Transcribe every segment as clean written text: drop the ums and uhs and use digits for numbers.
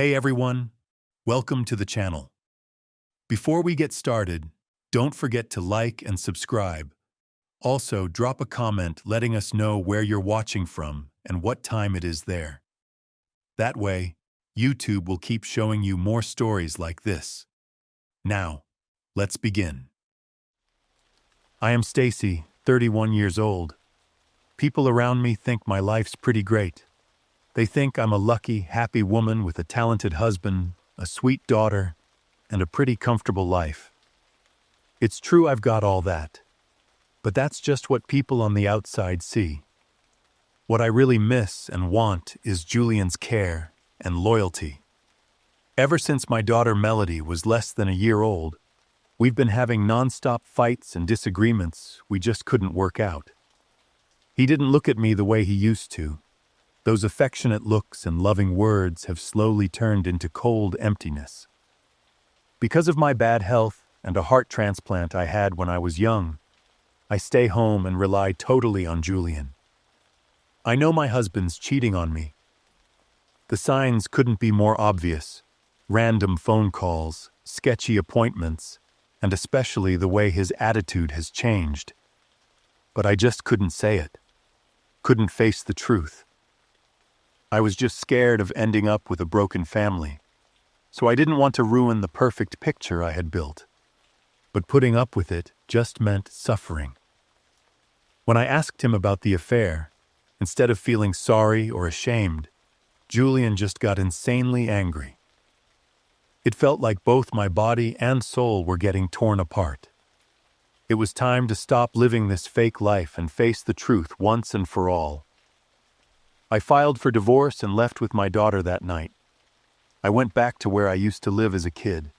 Hey everyone, welcome to the channel. Before we get started, don't forget to like and subscribe. Also, drop a comment letting us know where you're watching from and what time it is there. That way, YouTube will keep showing you more stories like this. Now, let's begin. I am Stacy, 31 years old. People around me think my life's pretty great. They think I'm a lucky, happy woman with a talented husband, a sweet daughter, and a pretty comfortable life. It's true I've got all that. But that's just what people on the outside see. What I really miss and want is Julian's care and loyalty. Ever since my daughter Melody was less than a year old, we've been having nonstop fights and disagreements we just couldn't work out. He didn't look at me the way he used to. Those affectionate looks and loving words have slowly turned into cold emptiness. Because of my bad health and a heart transplant I had when I was young, I stay home and rely totally on Julian. I know my husband's cheating on me. The signs couldn't be more obvious. Random phone calls, sketchy appointments, and especially the way his attitude has changed. But I just couldn't say it. Couldn't face the truth. I was just scared of ending up with a broken family, so I didn't want to ruin the perfect picture I had built. But putting up with it just meant suffering. When I asked him about the affair, instead of feeling sorry or ashamed, Julian just got insanely angry. It felt like both my body and soul were getting torn apart. It was time to stop living this fake life and face the truth once and for all. I filed for divorce and left with my daughter that night. I went back to where I used to live as a kid,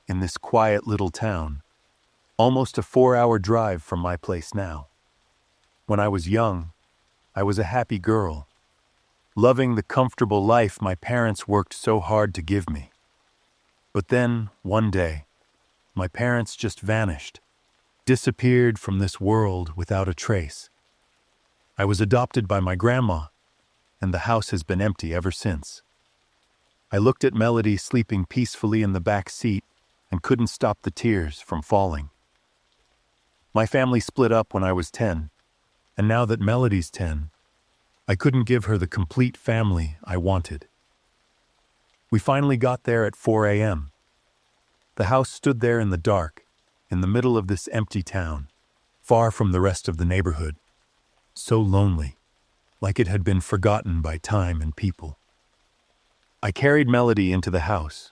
in this quiet little town, almost a 4-hour drive from my place now. When I was young, I was a happy girl, loving the comfortable life my parents worked so hard to give me. But then, one day, my parents just vanished, disappeared from this world without a trace. I was adopted by my grandma, and the house has been empty ever since. I looked at Melody sleeping peacefully in the back seat and couldn't stop the tears from falling. My family split up when I was 10, and now that Melody's 10, I couldn't give her the complete family I wanted. We finally got there at 4 a.m. The house stood there in the dark, in the middle of this empty town, far from the rest of the neighborhood, so lonely, like it had been forgotten by time and people. I carried Melody into the house,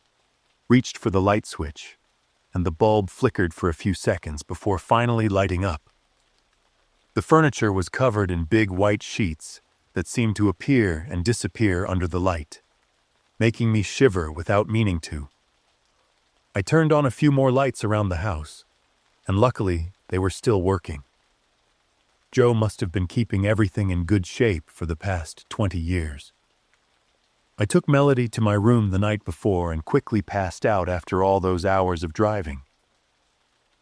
reached for the light switch, and the bulb flickered for a few seconds before finally lighting up. The furniture was covered in big white sheets that seemed to appear and disappear under the light, making me shiver without meaning to. I turned on a few more lights around the house, and luckily they were still working. Joe must have been keeping everything in good shape for the past 20 years. I took Melody to my room the night before and quickly passed out after all those hours of driving.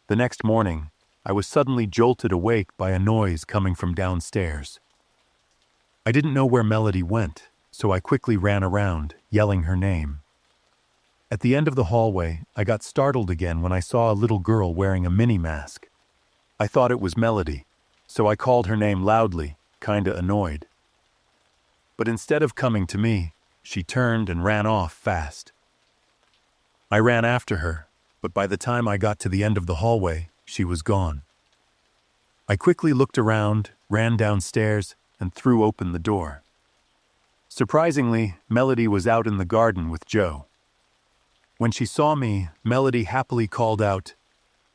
The next morning, I was suddenly jolted awake by a noise coming from downstairs. I didn't know where Melody went, so I quickly ran around, yelling her name. At the end of the hallway, I got startled again when I saw a little girl wearing a mini mask. I thought it was Melody, so I called her name loudly, kinda annoyed. But instead of coming to me, she turned and ran off fast. I ran after her, but by the time I got to the end of the hallway, she was gone. I quickly looked around, ran downstairs, and threw open the door. Surprisingly, Melody was out in the garden with Joe. When she saw me, Melody happily called out,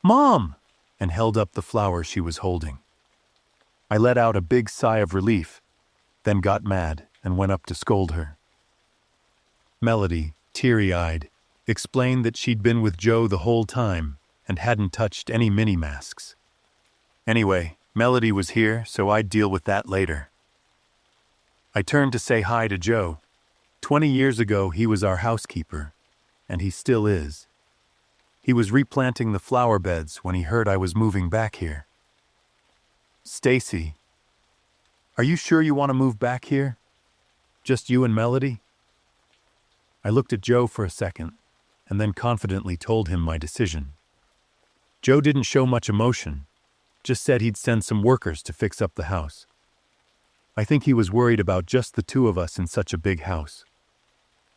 "Mom!" and held up the flower she was holding. I let out a big sigh of relief, then got mad and went up to scold her. Melody, teary-eyed, explained that she'd been with Joe the whole time and hadn't touched any mini masks. Anyway, Melody was here, so I'd deal with that later. I turned to say hi to Joe. 20 years ago, he was our housekeeper, and he still is. He was replanting the flower beds when he heard I was moving back here. "Stacy, are you sure you want to move back here? Just you and Melody?" I looked at Joe for a second, and then confidently told him my decision. Joe didn't show much emotion, just said he'd send some workers to fix up the house. I think he was worried about just the two of us in such a big house.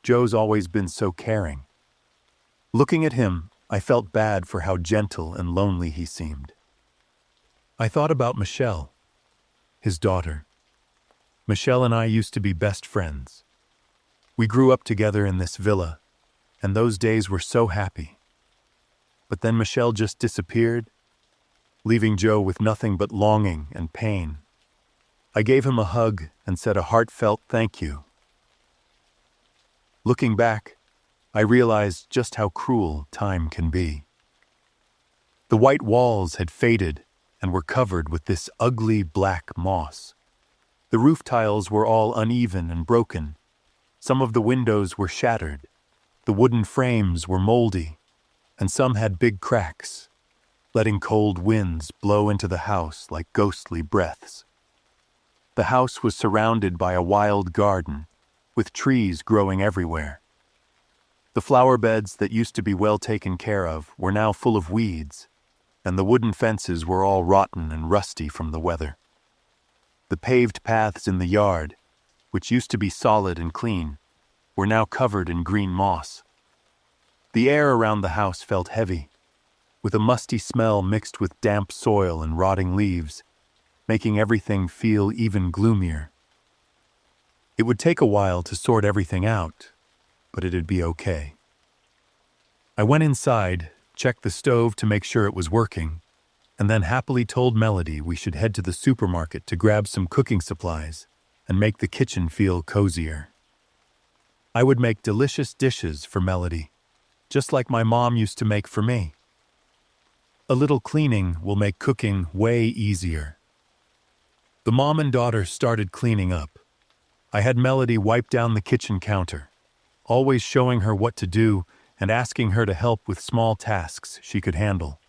Joe's always been so caring. Looking at him, I felt bad for how gentle and lonely he seemed. I thought about Michelle, his daughter. Michelle and I used to be best friends. We grew up together in this villa, and those days were so happy. But then Michelle just disappeared, leaving Joe with nothing but longing and pain. I gave him a hug and said a heartfelt thank you. Looking back, I realized just how cruel time can be. The white walls had faded and were covered with this ugly black moss. The roof tiles were all uneven and broken. Some of the windows were shattered. The wooden frames were moldy, and some had big cracks, letting cold winds blow into the house like ghostly breaths. The house was surrounded by a wild garden, with trees growing everywhere. The flower beds that used to be well taken care of were now full of weeds, and the wooden fences were all rotten and rusty from the weather. The paved paths in the yard, which used to be solid and clean, were now covered in green moss. The air around the house felt heavy, with a musty smell mixed with damp soil and rotting leaves, making everything feel even gloomier. It would take a while to sort everything out, but it'd be okay. I went inside, checked the stove to make sure it was working, and then happily told Melody we should head to the supermarket to grab some cooking supplies and make the kitchen feel cozier. I would make delicious dishes for Melody, just like my mom used to make for me. A little cleaning will make cooking way easier. The mom and daughter started cleaning up. I had Melody wipe down the kitchen counter, always showing her what to do and asking her to help with small tasks she could handle.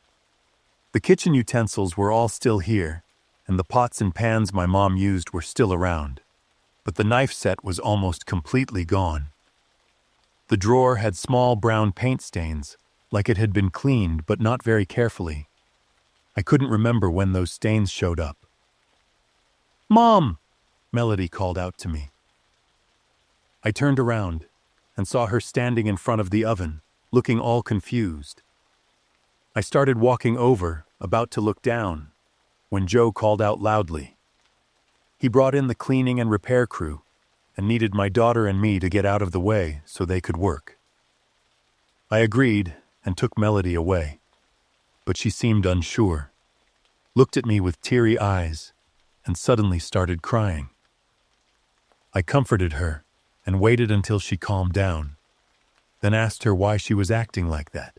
The kitchen utensils were all still here, and the pots and pans my mom used were still around, but the knife set was almost completely gone. The drawer had small brown paint stains, like it had been cleaned but not very carefully. I couldn't remember when those stains showed up. "Mom!" Melody called out to me. I turned around and saw her standing in front of the oven, looking all confused. I started walking over, about to look down, when Joe called out loudly. He brought in the cleaning and repair crew and needed my daughter and me to get out of the way so they could work. I agreed and took Melody away, but she seemed unsure, looked at me with teary eyes, and suddenly started crying. I comforted her and waited until she calmed down, then asked her why she was acting like that.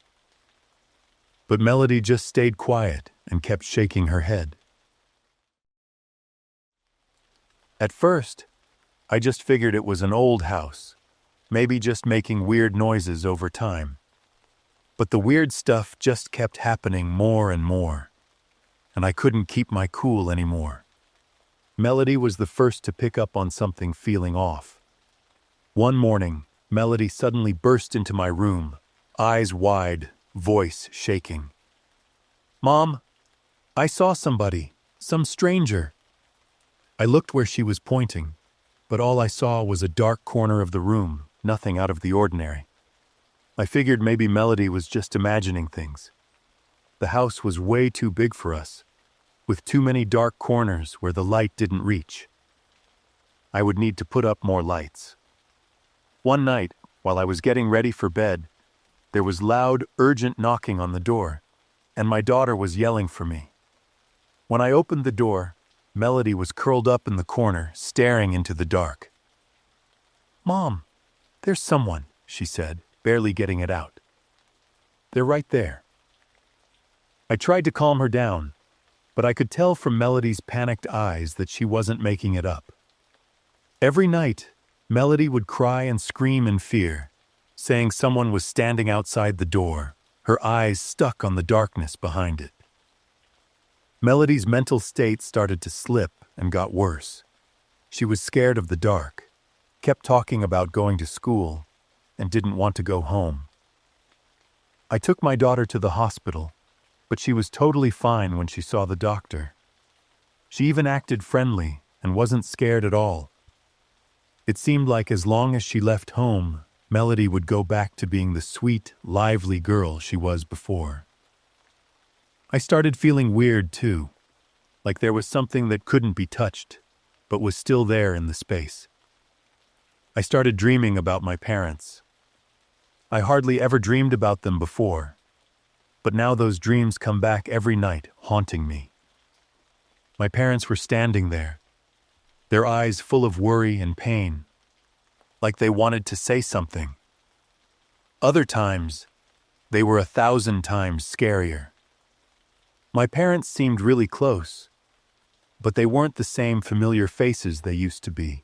But Melody just stayed quiet and kept shaking her head. At first, I just figured it was an old house, maybe just making weird noises over time. But the weird stuff just kept happening more and more, and I couldn't keep my cool anymore. Melody was the first to pick up on something feeling off. One morning, Melody suddenly burst into my room, eyes wide, voice shaking. "Mom, I saw somebody, some stranger." I looked where she was pointing, but all I saw was a dark corner of the room, nothing out of the ordinary. I figured maybe Melody was just imagining things. The house was way too big for us, with too many dark corners where the light didn't reach. I would need to put up more lights. One night, while I was getting ready for bed, there was loud, urgent knocking on the door, and my daughter was yelling for me. When I opened the door, Melody was curled up in the corner, staring into the dark. "Mom, there's someone," she said, barely getting it out. "They're right there." I tried to calm her down, but I could tell from Melody's panicked eyes that she wasn't making it up. Every night, Melody would cry and scream in fear, saying someone was standing outside the door, her eyes stuck on the darkness behind it. Melody's mental state started to slip and got worse. She was scared of the dark, kept talking about going to school, and didn't want to go home. I took my daughter to the hospital, but she was totally fine when she saw the doctor. She even acted friendly and wasn't scared at all. It seemed like as long as she left home, Melody would go back to being the sweet, lively girl she was before. I started feeling weird too, like there was something that couldn't be touched, but was still there in the space. I started dreaming about my parents. I hardly ever dreamed about them before, but now those dreams come back every night, haunting me. My parents were standing there, their eyes full of worry and pain, like they wanted to say something. Other times, they were 1,000 times scarier. My parents seemed really close, but they weren't the same familiar faces they used to be.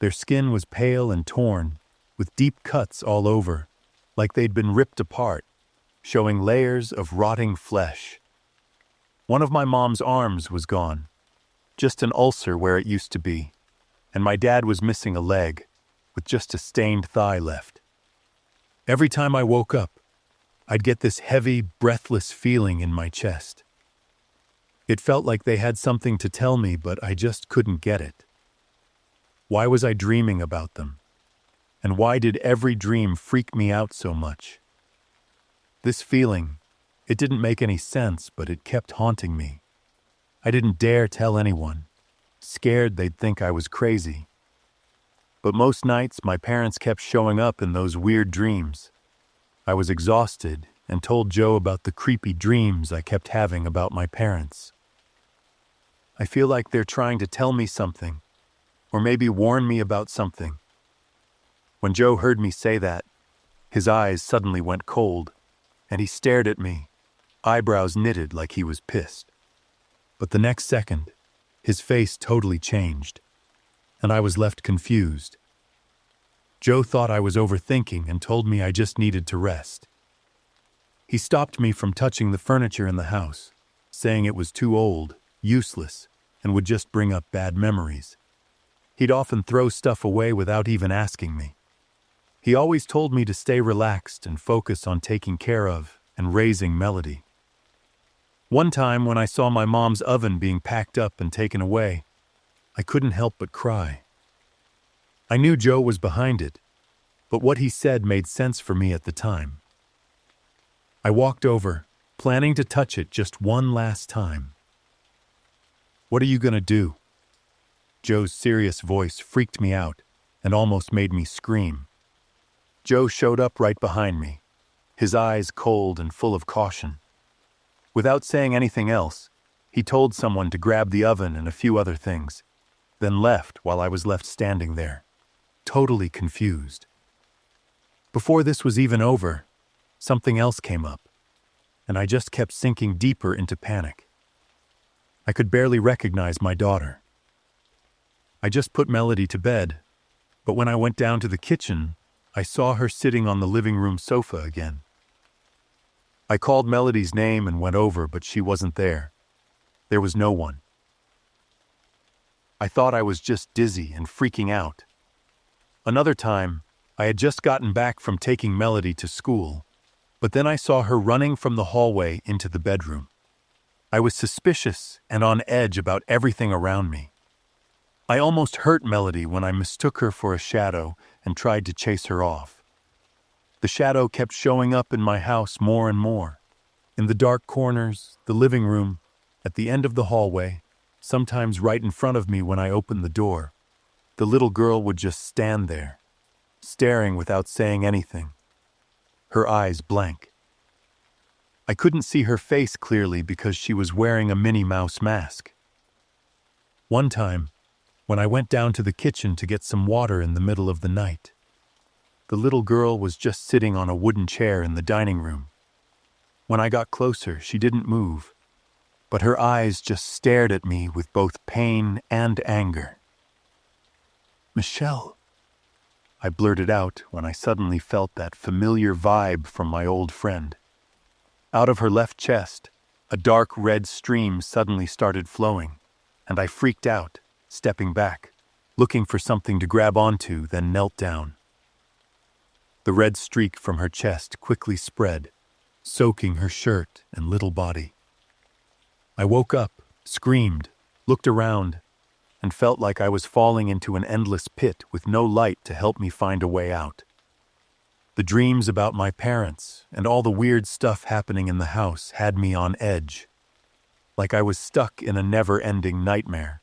Their skin was pale and torn, with deep cuts all over, like they'd been ripped apart, showing layers of rotting flesh. One of my mom's arms was gone, just an ulcer where it used to be, and my dad was missing a leg, with just a stained thigh left. Every time I woke up, I'd get this heavy, breathless feeling in my chest. It felt like they had something to tell me, but I just couldn't get it. Why was I dreaming about them? And why did every dream freak me out so much? This feeling, it didn't make any sense, but it kept haunting me. I didn't dare tell anyone, scared they'd think I was crazy. But most nights, my parents kept showing up in those weird dreams. I was exhausted and told Joe about the creepy dreams I kept having about my parents. I feel like they're trying to tell me something, or maybe warn me about something. When Joe heard me say that, his eyes suddenly went cold, and he stared at me, eyebrows knitted like he was pissed. But the next second, his face totally changed, and I was left confused. Joe thought I was overthinking and told me I just needed to rest. He stopped me from touching the furniture in the house, saying it was too old, useless, and would just bring up bad memories. He'd often throw stuff away without even asking me. He always told me to stay relaxed and focus on taking care of and raising Melody. One time when I saw my mom's oven being packed up and taken away, I couldn't help but cry. I knew Joe was behind it, but what he said made sense for me at the time. I walked over, planning to touch it just one last time. "What are you gonna do?" Joe's serious voice freaked me out and almost made me scream. Joe showed up right behind me, his eyes cold and full of caution. Without saying anything else, he told someone to grab the oven and a few other things, then left while I was left standing there, totally confused. Before this was even over, something else came up, and I just kept sinking deeper into panic. I could barely recognize my daughter. I just put Melody to bed, but when I went down to the kitchen, I saw her sitting on the living room sofa again. I called Melody's name and went over, but she wasn't there. There was no one. I thought I was just dizzy and freaking out. Another time, I had just gotten back from taking Melody to school, but then I saw her running from the hallway into the bedroom. I was suspicious and on edge about everything around me. I almost hurt Melody when I mistook her for a shadow and tried to chase her off. The shadow kept showing up in my house more and more, in the dark corners, the living room, at the end of the hallway, sometimes right in front of me when I opened the door. The little girl would just stand there, staring without saying anything, her eyes blank. I couldn't see her face clearly because she was wearing a Minnie Mouse mask. One time, when I went down to the kitchen to get some water in the middle of the night, the little girl was just sitting on a wooden chair in the dining room. When I got closer, she didn't move, but her eyes just stared at me with both pain and anger. "Michelle," I blurted out when I suddenly felt that familiar vibe from my old friend. Out of her left chest, a dark red stream suddenly started flowing, and I freaked out, stepping back, looking for something to grab onto, then knelt down. The red streak from her chest quickly spread, soaking her shirt and little body. I woke up, screamed, looked around, and felt like I was falling into an endless pit with no light to help me find a way out. The dreams about my parents and all the weird stuff happening in the house had me on edge, like I was stuck in a never-ending nightmare.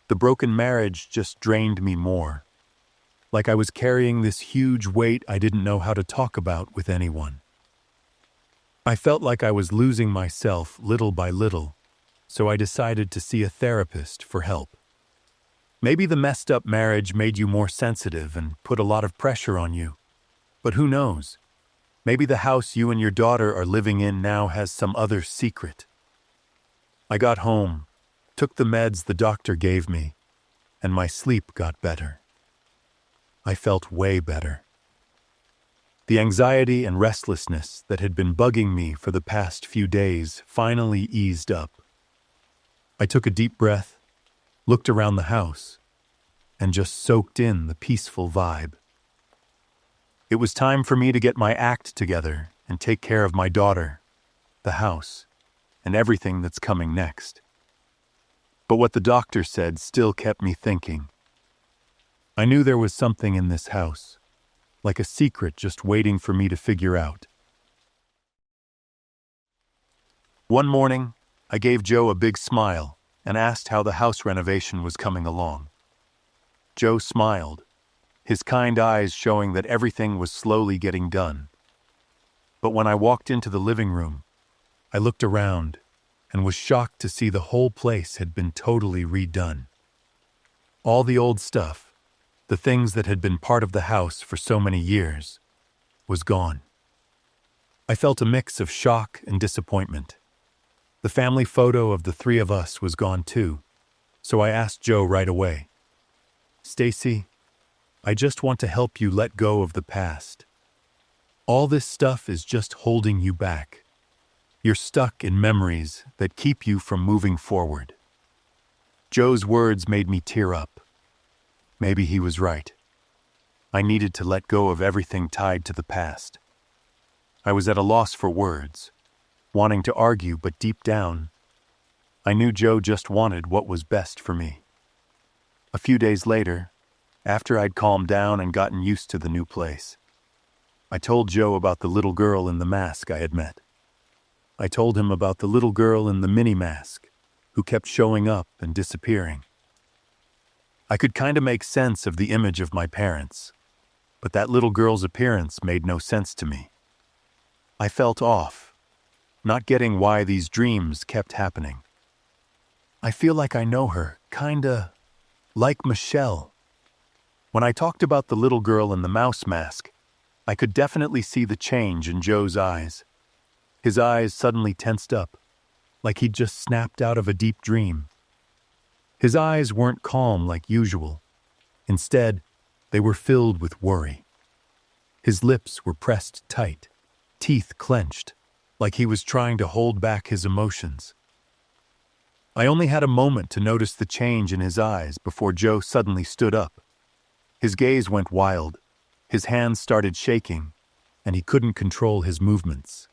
The broken marriage just drained me more, like I was carrying this huge weight I didn't know how to talk about with anyone. I felt like I was losing myself little by little, so I decided to see a therapist for help. Maybe the messed up marriage made you more sensitive and put a lot of pressure on you. But who knows? Maybe the house you and your daughter are living in now has some other secret. I got home, took the meds the doctor gave me, and my sleep got better. I felt way better. The anxiety and restlessness that had been bugging me for the past few days finally eased up. I took a deep breath, looked around the house, and just soaked in the peaceful vibe. It was time for me to get my act together and take care of my daughter, the house, and everything that's coming next. But what the doctor said still kept me thinking. I knew there was something in this house, like a secret just waiting for me to figure out. One morning, I gave Joe a big smile and asked how the house renovation was coming along. Joe smiled, his kind eyes showing that everything was slowly getting done. But when I walked into the living room, I looked around and was shocked to see the whole place had been totally redone. All the old stuff, the things that had been part of the house for so many years, was gone. I felt a mix of shock and disappointment. The family photo of the three of us was gone too, so I asked Joe right away, "Stacy, I just want to help you let go of the past. All this stuff is just holding you back. You're stuck in memories that keep you from moving forward." Joe's words made me tear up. Maybe he was right. I needed to let go of everything tied to the past. I was at a loss for words, wanting to argue, but deep down, I knew Joe just wanted what was best for me. A few days later, after I'd calmed down and gotten used to the new place, I told Joe about the little girl in the mask I had met. I told him about the little girl in the mini mask who kept showing up and disappearing. I could kind of make sense of the image of my parents, but that little girl's appearance made no sense to me. I felt off, not getting why these dreams kept happening. I feel like I know her, kinda like Michelle. When I talked about the little girl in the mouse mask, I could definitely see the change in Joe's eyes. His eyes suddenly tensed up, like he'd just snapped out of a deep dream. His eyes weren't calm like usual. Instead, they were filled with worry. His lips were pressed tight, teeth clenched, like he was trying to hold back his emotions. I only had a moment to notice the change in his eyes before Joe suddenly stood up. His gaze went wild, his hands started shaking, and he couldn't control his movements.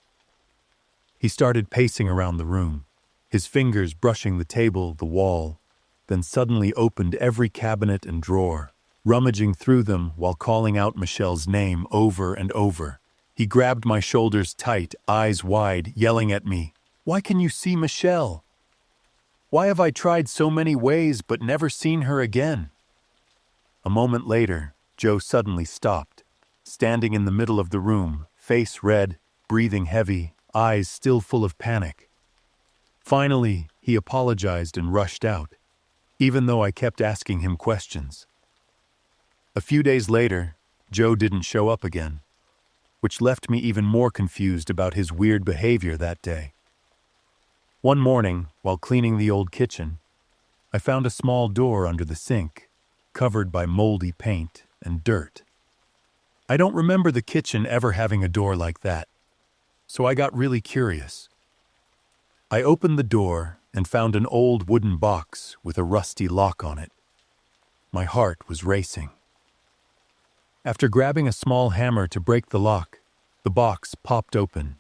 He started pacing around the room, his fingers brushing the table, the wall, then suddenly opened every cabinet and drawer, rummaging through them while calling out Michelle's name over and over. He grabbed my shoulders tight, eyes wide, yelling at me, "Why can you see Michelle? Why have I tried so many ways but never seen her again?" A moment later, Joe suddenly stopped, standing in the middle of the room, face red, breathing heavy, eyes still full of panic. Finally, he apologized and rushed out, even though I kept asking him questions. A few days later, Joe didn't show up again, which left me even more confused about his weird behavior that day. One morning, while cleaning the old kitchen, I found a small door under the sink, covered by moldy paint and dirt. I don't remember the kitchen ever having a door like that, so I got really curious. I opened the door and found an old wooden box with a rusty lock on it. My heart was racing. After grabbing a small hammer to break the lock, the box popped open,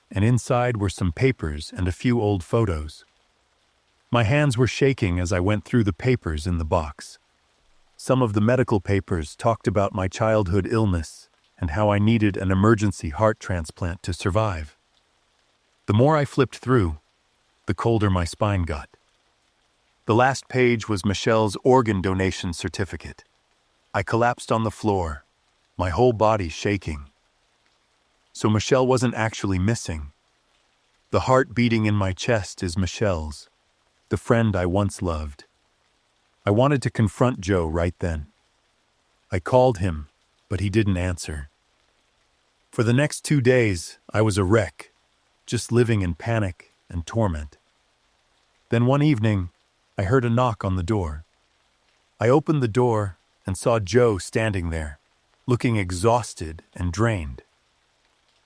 and inside were some papers and a few old photos. My hands were shaking as I went through the papers in the box. Some of the medical papers talked about my childhood illness and how I needed an emergency heart transplant to survive. The more I flipped through, the colder my spine got. The last page was Michelle's organ donation certificate. I collapsed on the floor, my whole body shaking. So Michelle wasn't actually missing. The heart beating in my chest is Michelle's, the friend I once loved. I wanted to confront Joe right then. I called him, but he didn't answer. For the next 2 days, I was a wreck, just living in panic and torment. Then one evening, I heard a knock on the door. I opened the door and saw Joe standing there, looking exhausted and drained.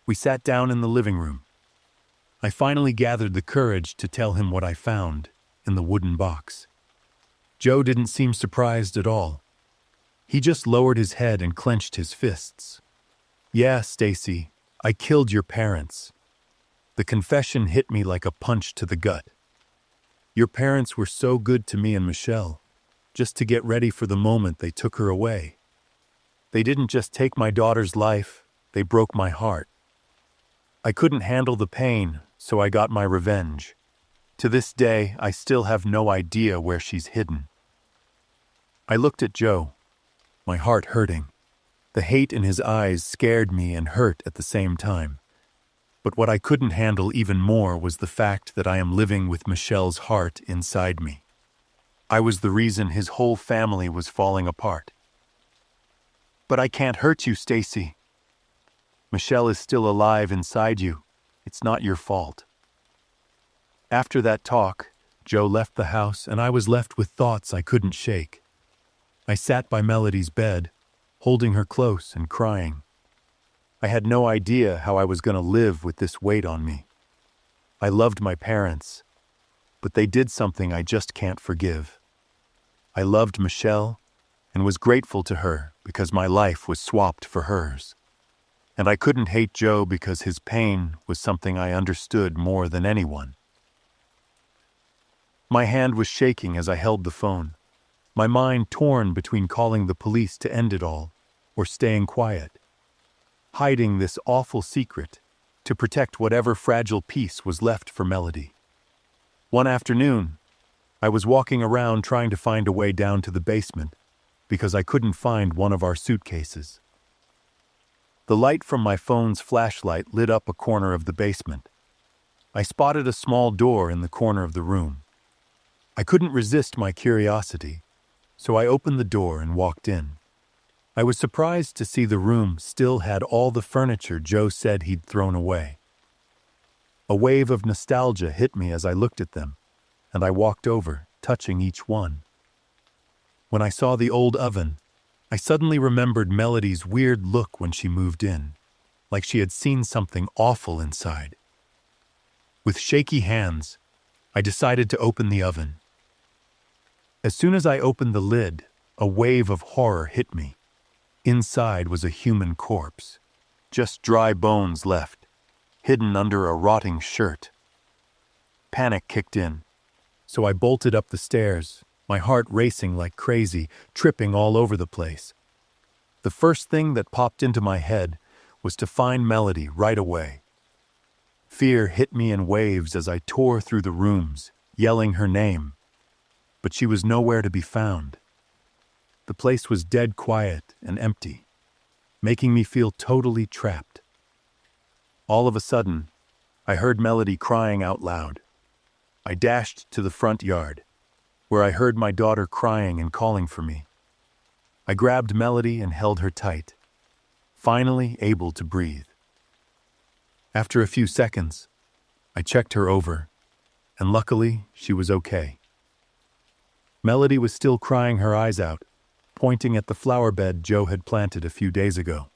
We sat down in the living room. I finally gathered the courage to tell him what I found in the wooden box. Joe didn't seem surprised at all. He just lowered his head and clenched his fists. "Yeah, Stacy, I killed your parents." The confession hit me like a punch to the gut. Your parents were so good to me and Michelle, just to get ready for the moment they took her away. They didn't just take my daughter's life, they broke my heart. I couldn't handle the pain, so I got my revenge. To this day, I still have no idea where she's hidden. I looked at Joe, my heart hurting. The hate in his eyes scared me and hurt at the same time. But what I couldn't handle even more was the fact that I am living with Michelle's heart inside me. I was the reason his whole family was falling apart. "But I can't hurt you, Stacy. Michelle is still alive inside you. It's not your fault." After that talk, Joe left the house and I was left with thoughts I couldn't shake. I sat by Melody's bed, holding her close and crying. I had no idea how I was going to live with this weight on me. I loved my parents, but they did something I just can't forgive. I loved Michelle and was grateful to her because my life was swapped for hers. And I couldn't hate Joe because his pain was something I understood more than anyone. My hand was shaking as I held the phone, my mind torn between calling the police to end it all or staying quiet, hiding this awful secret to protect whatever fragile piece was left for Melody. One afternoon, I was walking around trying to find a way down to the basement because I couldn't find one of our suitcases. The light from my phone's flashlight lit up a corner of the basement. I spotted a small door in the corner of the room. I couldn't resist my curiosity, so I opened the door and walked in. I was surprised to see the room still had all the furniture Joe said he'd thrown away. A wave of nostalgia hit me as I looked at them, and I walked over, touching each one. When I saw the old oven, I suddenly remembered Melody's weird look when she moved in, like she had seen something awful inside. With shaky hands, I decided to open the oven. As soon as I opened the lid, a wave of horror hit me. Inside was a human corpse, just dry bones left, hidden under a rotting shirt. Panic kicked in, so I bolted up the stairs, my heart racing like crazy, tripping all over the place. The first thing that popped into my head was to find Melody right away. Fear hit me in waves as I tore through the rooms, yelling her name, but she was nowhere to be found. The place was dead quiet and empty, making me feel totally trapped. All of a sudden, I heard Melody crying out loud. I dashed to the front yard, where I heard my daughter crying and calling for me. I grabbed Melody and held her tight, finally able to breathe. After a few seconds, I checked her over, and luckily she was okay. Melody was still crying her eyes out, pointing at the flower bed Joe had planted a few days ago.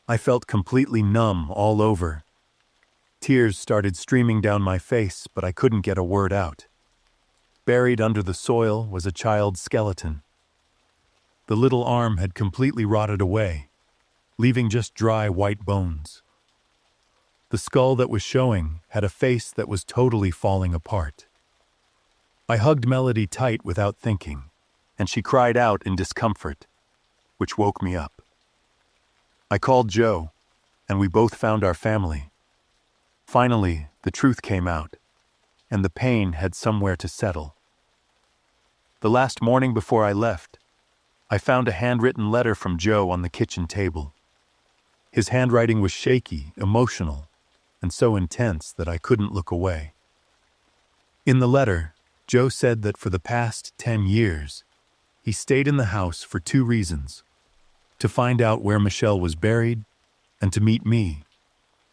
I felt completely numb all over. Tears started streaming down my face, but I couldn't get a word out. Buried under the soil was a child's skeleton. The little arm had completely rotted away, leaving just dry white bones. The skull that was showing had a face that was totally falling apart. I hugged Melody tight without thinking, and she cried out in discomfort, which woke me up. I called Joe, and we both found our family. Finally, the truth came out, and the pain had somewhere to settle. The last morning before I left, I found a handwritten letter from Joe on the kitchen table. His handwriting was shaky, emotional, and so intense that I couldn't look away. In the letter, Joe said that for the past 10 years, he stayed in the house for 2 reasons: to find out where Michelle was buried, and to meet me,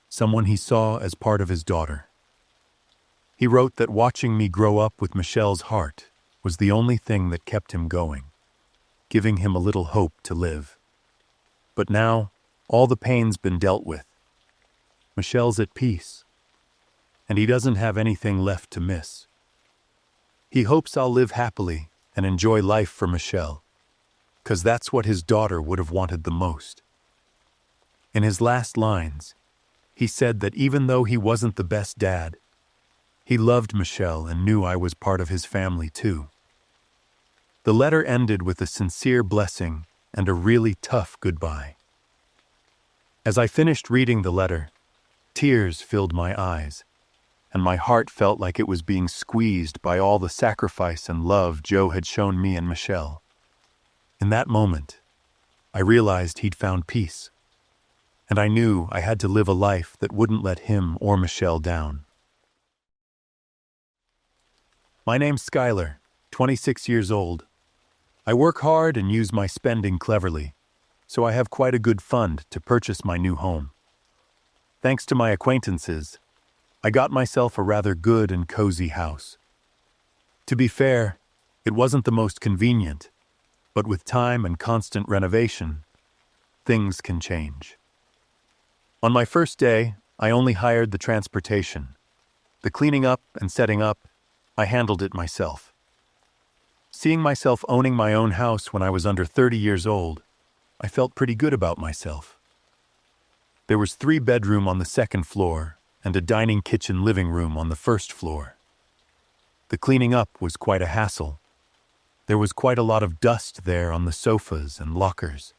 someone he saw as part of his daughter. He wrote that watching me grow up with Michelle's heart was the only thing that kept him going, giving him a little hope to live. But now, all the pain's been dealt with. Michelle's at peace, and he doesn't have anything left to miss. He hopes I'll live happily and enjoy life for Michelle, 'cause that's what his daughter would have wanted the most. In his last lines, he said that even though he wasn't the best dad, he loved Michelle and knew I was part of his family too. The letter ended with a sincere blessing and a really tough goodbye. As I finished reading the letter, tears filled my eyes, and my heart felt like it was being squeezed by all the sacrifice and love Joe had shown me and Michelle. In that moment, I realized he'd found peace, and I knew I had to live a life that wouldn't let him or Michelle down. My name's Skylar, 26 years old. I work hard and use my spending cleverly, so I have quite a good fund to purchase my new home. Thanks to my acquaintances, I got myself a rather good and cozy house. To be fair, it wasn't the most convenient, but with time and constant renovation, things can change. On my first day, I only hired the transportation. The cleaning up and setting up, I handled it myself. Seeing myself owning my own house when I was under 30 years old, I felt pretty good about myself. There was 3 bedrooms on the second floor and a dining kitchen living room on the first floor. The cleaning up was quite a hassle. There was quite a lot of dust there on the sofas and lockers.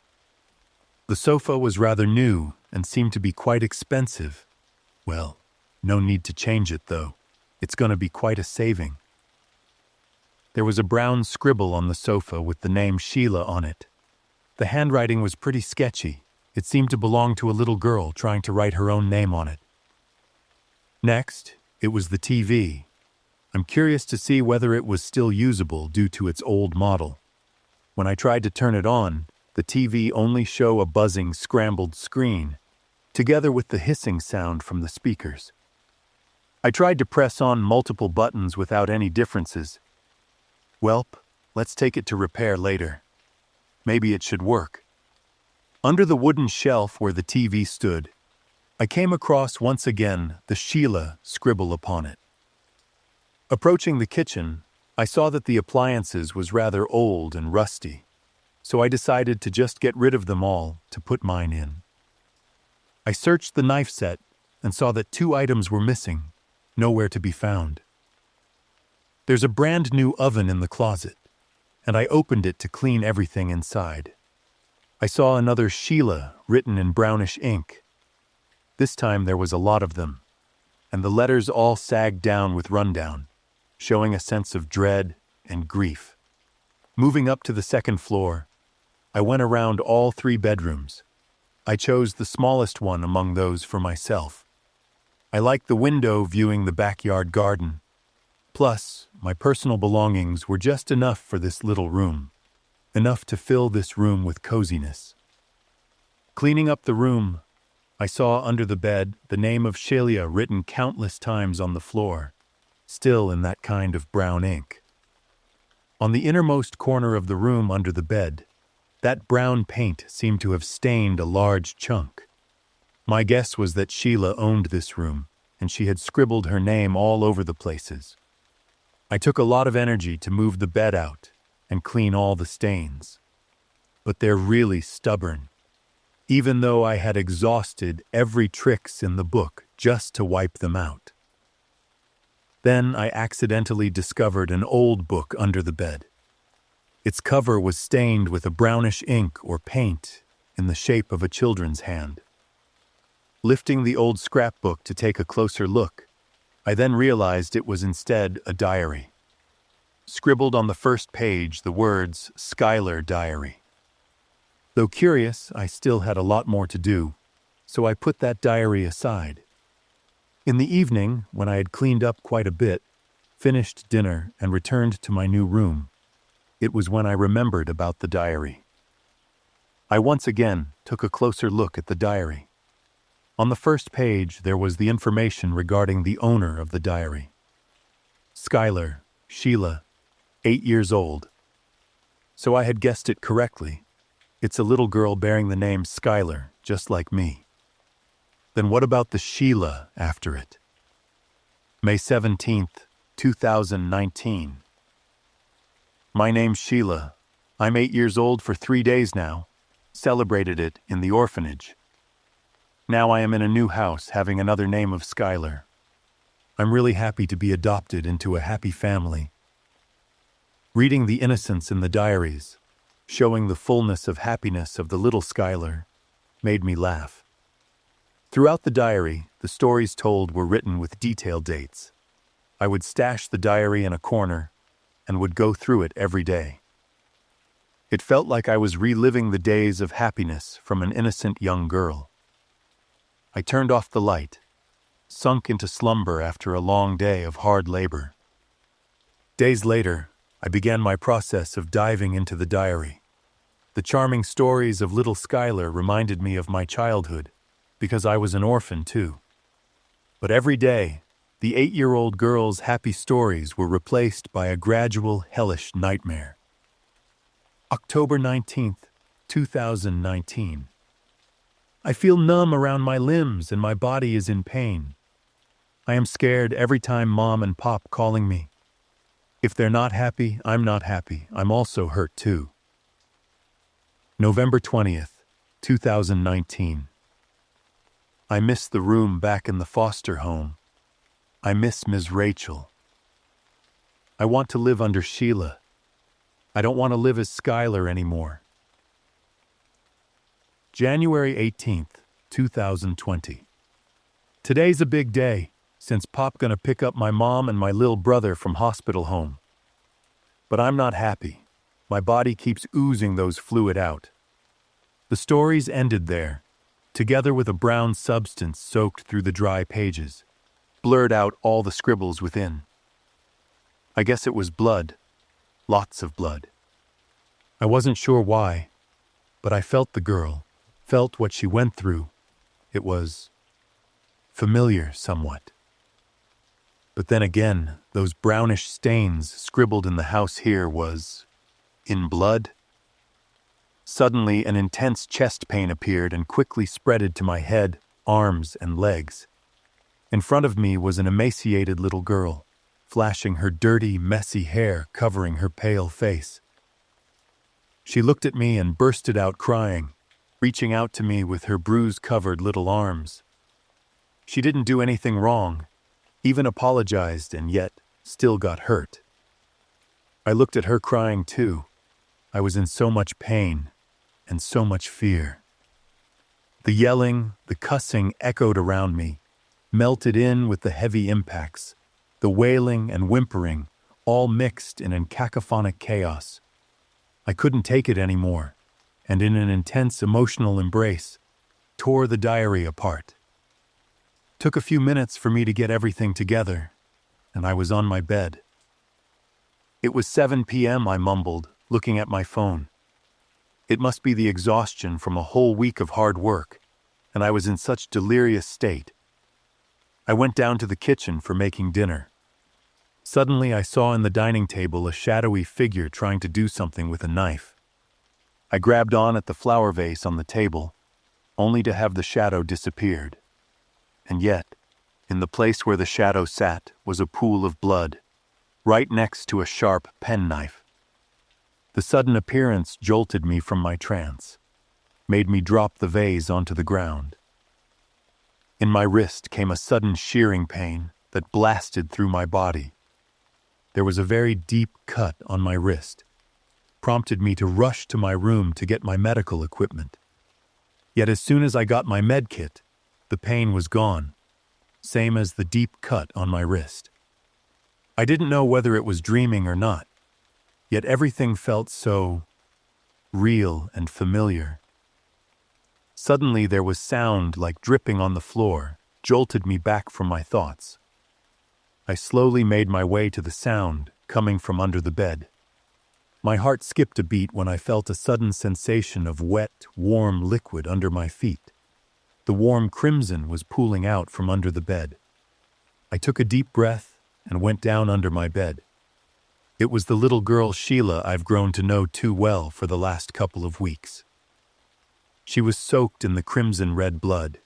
The sofa was rather new and seemed to be quite expensive. Well, no need to change it though. It's going to be quite a saving. There was a brown scribble on the sofa with the name Sheila on it. The handwriting was pretty sketchy. It seemed to belong to a little girl trying to write her own name on it. Next, it was the TV. I'm curious to see whether it was still usable due to its old model. When I tried to turn it on, the TV only showed a buzzing, scrambled screen, together with the hissing sound from the speakers. I tried to press on multiple buttons without any differences. Welp, let's take it to repair later. Maybe it should work. Under the wooden shelf where the TV stood, I came across once again the Sheila scribble upon it. Approaching the kitchen, I saw that the appliances was rather old and rusty, so I decided to just get rid of them all to put mine in. I searched the knife set and saw that 2 items were missing, nowhere to be found. There's a brand new oven in the closet, and I opened it to clean everything inside. I saw another Sheila written in brownish ink. This time there was a lot of them, and the letters all sagged down with rundown, showing a sense of dread and grief. Moving up to the second floor, I went around all 3 bedrooms. I chose the smallest one among those for myself. I liked the window viewing the backyard garden. Plus, my personal belongings were just enough for this little room, enough to fill this room with coziness. Cleaning up the room, I saw under the bed the name of Sheila written countless times on the floor, still in that kind of brown ink. On the innermost corner of the room under the bed, that brown paint seemed to have stained a large chunk. My guess was that Sheila owned this room, and she had scribbled her name all over the places. I took a lot of energy to move the bed out and clean all the stains. but they're really stubborn, even though I had exhausted every tricks in the book just to wipe them out. Then I accidentally discovered an old book under the bed. Its cover was stained with a brownish ink or paint in the shape of a children's hand. Lifting the old scrapbook to take a closer look, I then realized it was instead a diary. Scribbled on the first page the words Skylar Diary. Though curious, I still had a lot more to do, so I put that diary aside. In the evening, when I had cleaned up quite a bit, finished dinner, and returned to my new room, it was when I remembered about the diary. I once again took a closer look at the diary. On the first page, there was the information regarding the owner of the diary. Skylar, Sheila, 8 years old. So I had guessed it correctly. It's a little girl bearing the name Skylar, just like me. Then what about the Sheila after it? May 17th, 2019. My name's Sheila. I'm 8 years old for 3 days now. Celebrated it in the orphanage. Now I am in a new house having another name of Skylar. I'm really happy to be adopted into a happy family. Reading the innocence in the diaries, showing the fullness of happiness of the little Skylar, made me laugh. Throughout the diary, the stories told were written with detailed dates. I would stash the diary in a corner and would go through it every day. It felt like I was reliving the days of happiness from an innocent young girl. I turned off the light, sunk into slumber after a long day of hard labor. Days later, I began my process of diving into the diary. The charming stories of little Skylar reminded me of my childhood, because I was an orphan too. But every day, the 8-year-old girl's happy stories were replaced by a gradual, hellish nightmare. October 19th, 2019. I feel numb around my limbs and my body is in pain. I am scared every time Mom and Pop calling me. If they're not happy, I'm not happy. I'm also hurt too. November 20th, 2019. I miss the room back in the foster home. I miss Ms. Rachel. I want to live under Sheila. I don't want to live as Skylar anymore. January 18th, 2020. Today's a big day, since Pop gonna pick up my mom and my little brother from hospital home. But I'm not happy. My body keeps oozing those fluid out. The stories ended there, together with a brown substance soaked through the dry pages, blurred out all the scribbles within. I guess it was blood, lots of blood. I wasn't sure why, but I felt the girl, felt what she went through. It was familiar somewhat. But then again, those brownish stains scribbled in the house here was in blood. Suddenly, an intense chest pain appeared and quickly spreaded to my head, arms, and legs. In front of me was an emaciated little girl, flashing her dirty, messy hair covering her pale face. She looked at me and bursted out crying, reaching out to me with her bruise-covered little arms. She didn't do anything wrong, even apologized, and yet still got hurt. I looked at her crying too. I was in so much pain and so much fear. The yelling, the cussing echoed around me, melted in with the heavy impacts, the wailing and whimpering, all mixed in cacophonic chaos. I couldn't take it anymore, and in an intense emotional embrace, tore the diary apart. Took a few minutes for me to get everything together, and I was on my bed. It was 7 p.m., I mumbled, looking at my phone. It must be the exhaustion from a whole week of hard work, and I was in such delirious state. I went down to the kitchen for making dinner. Suddenly I saw in the dining table a shadowy figure trying to do something with a knife. I grabbed on at the flower vase on the table, only to have the shadow disappeared. And yet, in the place where the shadow sat was a pool of blood, right next to a sharp penknife. The sudden appearance jolted me from my trance, made me drop the vase onto the ground. In my wrist came a sudden shearing pain that blasted through my body. There was a very deep cut on my wrist, prompted me to rush to my room to get my medical equipment. Yet as soon as I got my med kit, the pain was gone, same as the deep cut on my wrist. I didn't know whether it was dreaming or not, yet everything felt so real and familiar. Suddenly there was sound like dripping on the floor, jolted me back from my thoughts. I slowly made my way to the sound coming from under the bed. My heart skipped a beat when I felt a sudden sensation of wet, warm liquid under my feet. The warm crimson was pooling out from under the bed. I took a deep breath and went down under my bed. It was the little girl Sheila I've grown to know too well for the last couple of weeks. She was soaked in the crimson-red blood,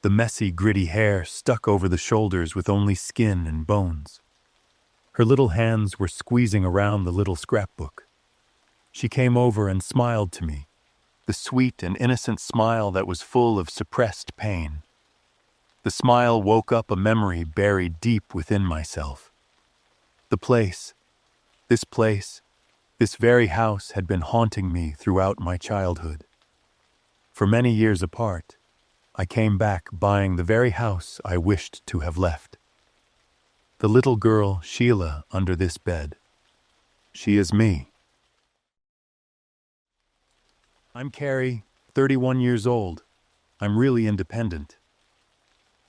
the messy, gritty hair stuck over the shoulders with only skin and bones. Her little hands were squeezing around the little scrapbook. She came over and smiled to me, the sweet and innocent smile that was full of suppressed pain. The smile woke up a memory buried deep within myself. This very house had been haunting me throughout my childhood. For many years apart, I came back buying the very house I wished to have left. The little girl, Sheila, under this bed. She is me. I'm Carrie, 31 years old. I'm really independent.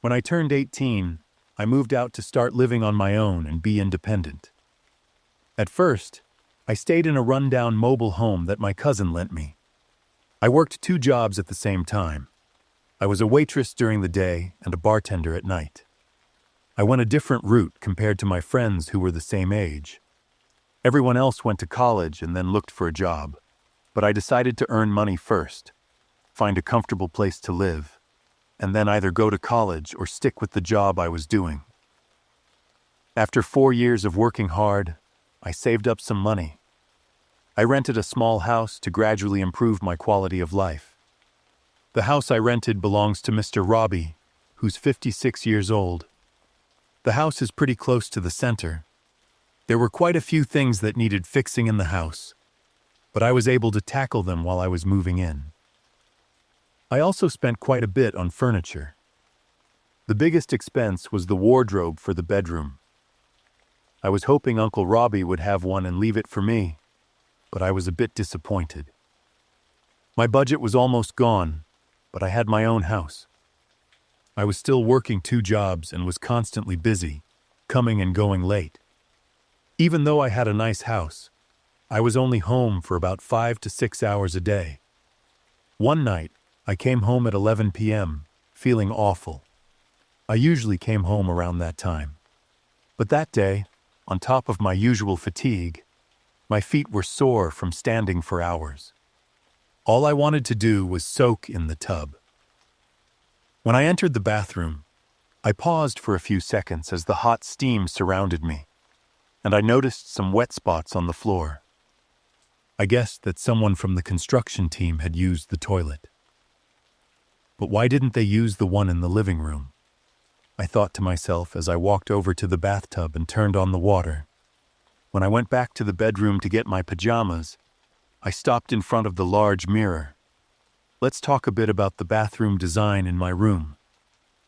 When I turned 18, I moved out to start living on my own and be independent. At first, I stayed in a rundown mobile home that my cousin lent me. I worked 2 jobs at the same time. I was a waitress during the day and a bartender at night. I went a different route compared to my friends who were the same age. Everyone else went to college and then looked for a job, but I decided to earn money first, find a comfortable place to live, and then either go to college or stick with the job I was doing. After 4 years of working hard, I saved up some money. I rented a small house to gradually improve my quality of life. The house I rented belongs to Mr. Robbie, who's 56 years old. The house is pretty close to the center. There were quite a few things that needed fixing in the house, but I was able to tackle them while I was moving in. I also spent quite a bit on furniture. The biggest expense was the wardrobe for the bedroom. I was hoping Uncle Robbie would have one and leave it for me, but I was a bit disappointed. My budget was almost gone, but I had my own house. I was still working 2 jobs and was constantly busy, coming and going late. Even though I had a nice house, I was only home for about 5 to 6 hours a day. One night, I came home at 11 p.m., feeling awful. I usually came home around that time. But that day, on top of my usual fatigue, my feet were sore from standing for hours. All I wanted to do was soak in the tub. When I entered the bathroom, I paused for a few seconds as the hot steam surrounded me, and I noticed some wet spots on the floor. I guessed that someone from the construction team had used the toilet. But why didn't they use the one in the living room? I thought to myself as I walked over to the bathtub and turned on the water. When I went back to the bedroom to get my pajamas, I stopped in front of the large mirror. Let's talk a bit about the bathroom design in my room.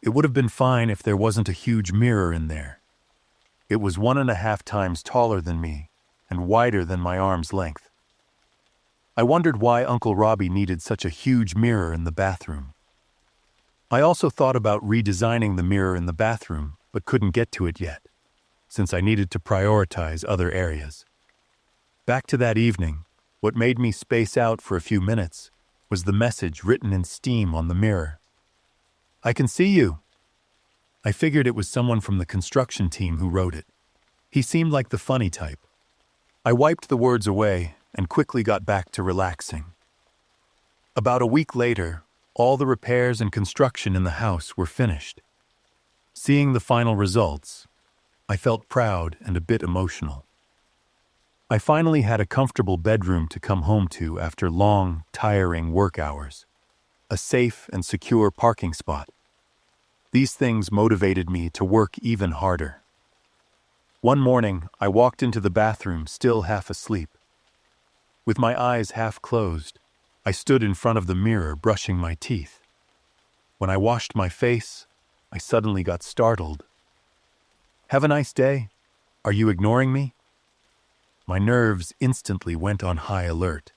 It would have been fine if there wasn't a huge mirror in there. It was 1.5 times taller than me and wider than my arm's length. I wondered why Uncle Robbie needed such a huge mirror in the bathroom. I also thought about redesigning the mirror in the bathroom, but couldn't get to it yet, since I needed to prioritize other areas. Back to that evening, what made me space out for a few minutes was the message written in steam on the mirror. "I can see you." I figured it was someone from the construction team who wrote it. He seemed like the funny type. I wiped the words away and quickly got back to relaxing. About a week later, all the repairs and construction in the house were finished. Seeing the final results, I felt proud and a bit emotional. I finally had a comfortable bedroom to come home to after long, tiring work hours. A safe and secure parking spot. These things motivated me to work even harder. One morning, I walked into the bathroom still half asleep. With my eyes half closed, I stood in front of the mirror brushing my teeth. When I washed my face, I suddenly got startled. "Have a nice day. Are you ignoring me?" My nerves instantly went on high alert.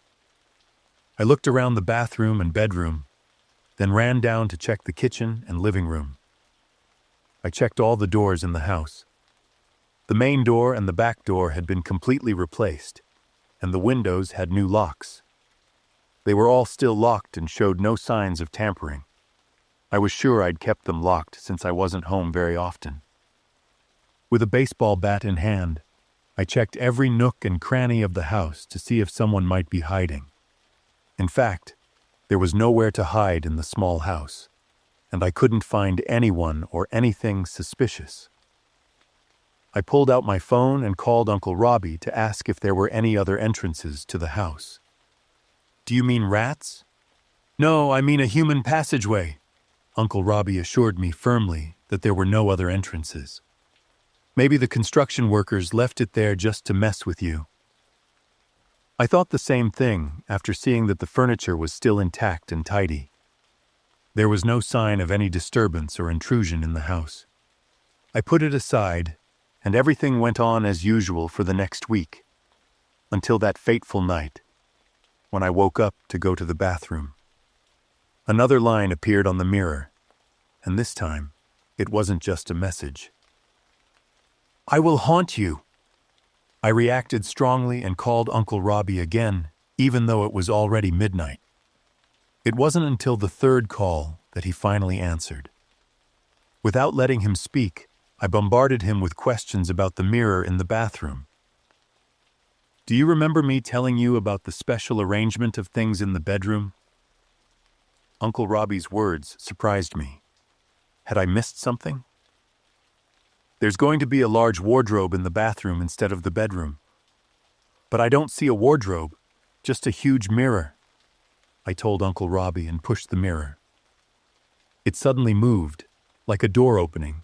I looked around the bathroom and bedroom, then ran down to check the kitchen and living room. I checked all the doors in the house. The main door and the back door had been completely replaced, and the windows had new locks. They were all still locked and showed no signs of tampering. I was sure I'd kept them locked since I wasn't home very often. With a baseball bat in hand, I checked every nook and cranny of the house to see if someone might be hiding. In fact, there was nowhere to hide in the small house, and I couldn't find anyone or anything suspicious. I pulled out my phone and called Uncle Robbie to ask if there were any other entrances to the house. "Do you mean rats?" "No, I mean a human passageway." Uncle Robbie assured me firmly that there were no other entrances. "Maybe the construction workers left it there just to mess with you." I thought the same thing after seeing that the furniture was still intact and tidy. There was no sign of any disturbance or intrusion in the house. I put it aside, and everything went on as usual for the next week, until that fateful night, when I woke up to go to the bathroom. Another line appeared on the mirror, and this time, it wasn't just a message. "I will haunt you." I reacted strongly and called Uncle Robbie again, even though it was already midnight. It wasn't until the third call that he finally answered. Without letting him speak, I bombarded him with questions about the mirror in the bathroom. "Do you remember me telling you about the special arrangement of things in the bedroom?" Uncle Robbie's words surprised me. Had I missed something? "There's going to be a large wardrobe in the bathroom instead of the bedroom." "But I don't see a wardrobe, just a huge mirror," I told Uncle Robbie and pushed the mirror. It suddenly moved, like a door opening,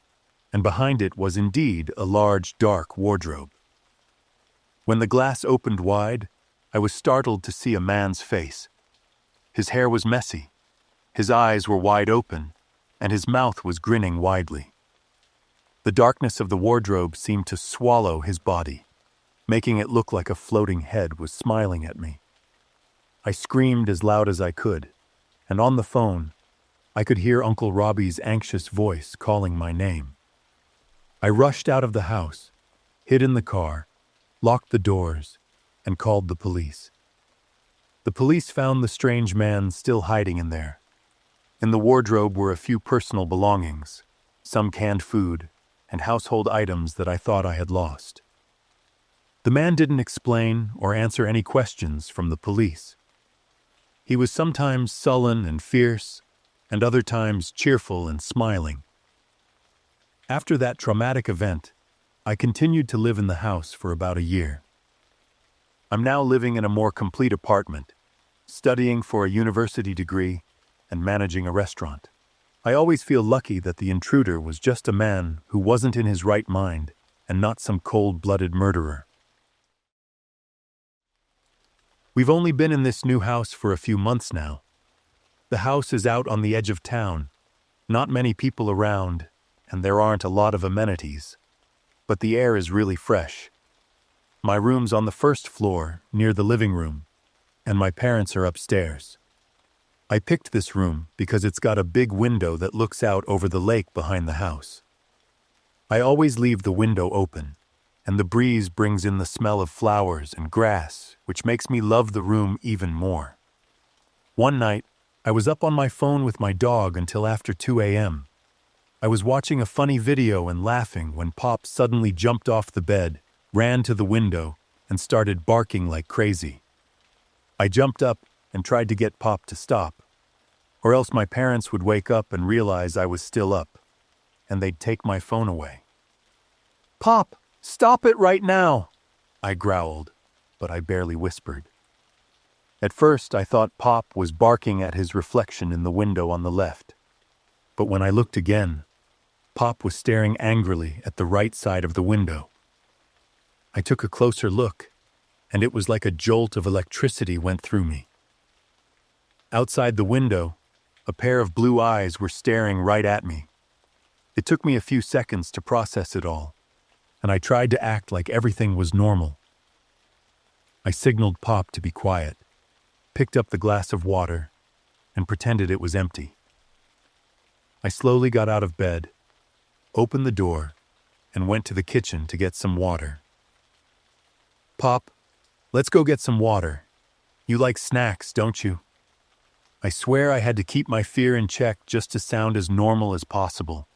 and behind it was indeed a large, dark wardrobe. When the glass opened wide, I was startled to see a man's face. His hair was messy, his eyes were wide open, and his mouth was grinning widely. The darkness of the wardrobe seemed to swallow his body, making it look like a floating head was smiling at me. I screamed as loud as I could, and on the phone, I could hear Uncle Robbie's anxious voice calling my name. I rushed out of the house, hid in the car, locked the doors, and called the police. The police found the strange man still hiding in there. In the wardrobe were a few personal belongings, some canned food, and household items that I thought I had lost. The man didn't explain or answer any questions from the police. He was sometimes sullen and fierce, and other times cheerful and smiling. After that traumatic event, I continued to live in the house for about a year. I'm now living in a more complete apartment, studying for a university degree, and managing a restaurant. I always feel lucky that the intruder was just a man who wasn't in his right mind and not some cold-blooded murderer. We've only been in this new house for a few months now. The house is out on the edge of town, not many people around, and there aren't a lot of amenities. But the air is really fresh. My room's on the first floor, near the living room, and my parents are upstairs. I picked this room because it's got a big window that looks out over the lake behind the house. I always leave the window open, and the breeze brings in the smell of flowers and grass, which makes me love the room even more. One night, I was up on my phone with my dog until after 2 a.m. I was watching a funny video and laughing when Pop suddenly jumped off the bed, ran to the window, and started barking like crazy. I jumped up and tried to get Pop to stop, or else my parents would wake up and realize I was still up, and they'd take my phone away. "Pop, stop it right now," I growled. but I barely whispered. At first, I thought Pop was barking at his reflection in the window on the left. But when I looked again, Pop was staring angrily at the right side of the window. I took a closer look, and it was like a jolt of electricity went through me. Outside the window, a pair of blue eyes were staring right at me. It took me a few seconds to process it all, and I tried to act like everything was normal. I signaled Pop to be quiet, picked up the glass of water, and pretended it was empty. I slowly got out of bed, opened the door, and went to the kitchen to get some water. "Pop, let's go get some water. You like snacks, don't you?" I swear I had to keep my fear in check just to sound as normal as possible.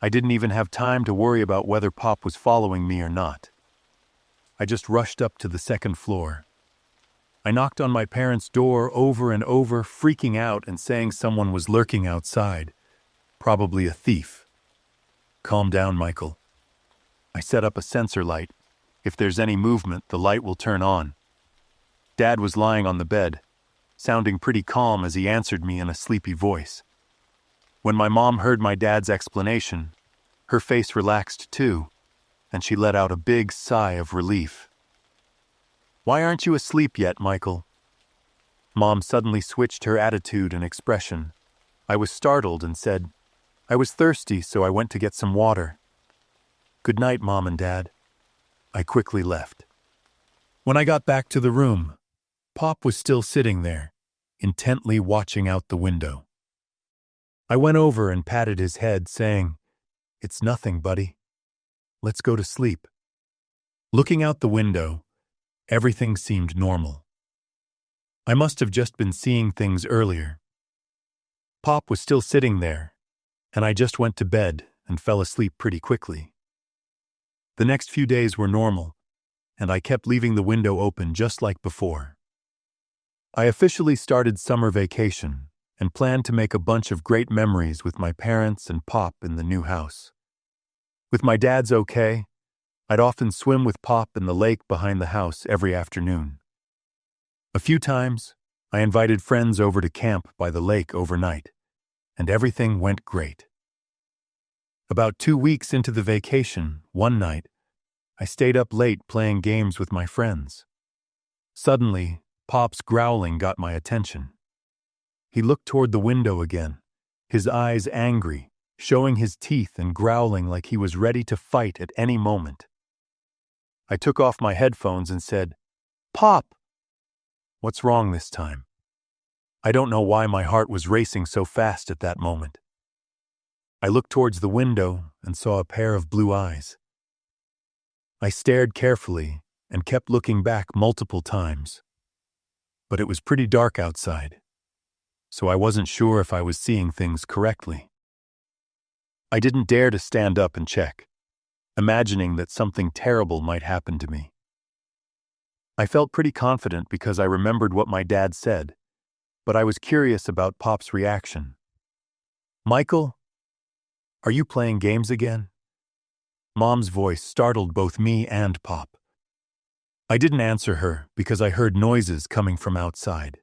I didn't even have time to worry about whether Pop was following me or not. I just rushed up to the second floor. I knocked on my parents' door over and over, freaking out and saying someone was lurking outside, probably a thief. "Calm down, Michael. I set up a sensor light. If there's any movement, the light will turn on." Dad was lying on the bed, sounding pretty calm as he answered me in a sleepy voice. When my mom heard my dad's explanation, her face relaxed too, and she let out a big sigh of relief. "Why aren't you asleep yet, Michael?" Mom suddenly switched her attitude and expression. I was startled and said, "I was thirsty, so I went to get some water." "Good night, Mom and Dad." I quickly left. When I got back to the room, Pop was still sitting there, intently watching out the window. I went over and patted his head, saying, "It's nothing, buddy. Let's go to sleep." Looking out the window, everything seemed normal. I must have just been seeing things earlier. Pop was still sitting there, and I just went to bed and fell asleep pretty quickly. The next few days were normal, and I kept leaving the window open just like before. I officially started summer vacation and planned to make a bunch of great memories with my parents and Pop in the new house. With my dad's okay, I'd often swim with Pop in the lake behind the house every afternoon. A few times, I invited friends over to camp by the lake overnight, and everything went great. About 2 weeks into the vacation, one night, I stayed up late playing games with my friends. Suddenly, Pop's growling got my attention. He looked toward the window again, his eyes angry, showing his teeth and growling like he was ready to fight at any moment. I took off my headphones and said, "Pop!" "What's wrong this time?" I don't know why my heart was racing so fast at that moment. I looked towards the window and saw a pair of blue eyes. I stared carefully and kept looking back multiple times. But it was pretty dark outside, so I wasn't sure if I was seeing things correctly. I didn't dare to stand up and check, imagining that something terrible might happen to me. I felt pretty confident because I remembered what my dad said, but I was curious about Pop's reaction. "Michael, are you playing games again?" Mom's voice startled both me and Pop. I didn't answer her because I heard noises coming from outside.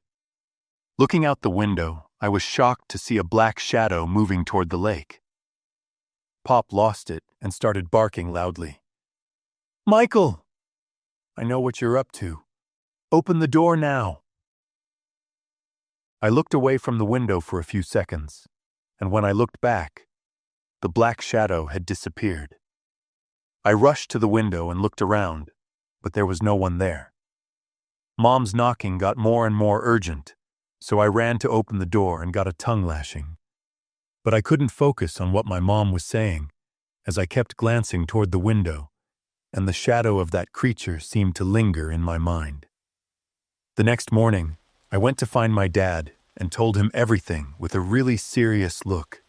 Looking out the window, I was shocked to see a black shadow moving toward the lake. Pop lost it and started barking loudly. "Michael! I know what you're up to. Open the door now." I looked away from the window for a few seconds, and when I looked back, the black shadow had disappeared. I rushed to the window and looked around, but there was no one there. Mom's knocking got more and more urgent, so I ran to open the door and got a tongue lashing. But I couldn't focus on what my mom was saying, as I kept glancing toward the window, and the shadow of that creature seemed to linger in my mind. The next morning, I went to find my dad and told him everything with a really serious look.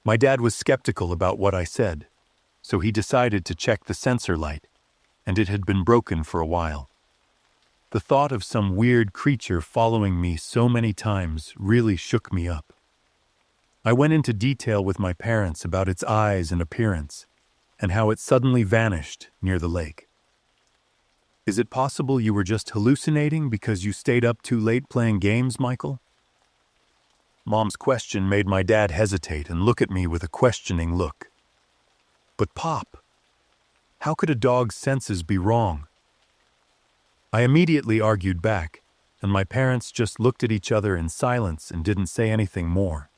My dad was skeptical about what I said, so he decided to check the sensor light, and it had been broken for a while. The thought of some weird creature following me so many times really shook me up. I went into detail with my parents about its eyes and appearance, and how it suddenly vanished near the lake. Is it possible you were just hallucinating because you stayed up too late playing games, Michael? Mom's question made my dad hesitate and look at me with a questioning look. But Pop, how could a dog's senses be wrong? I immediately argued back, and my parents just looked at each other in silence and didn't say anything more.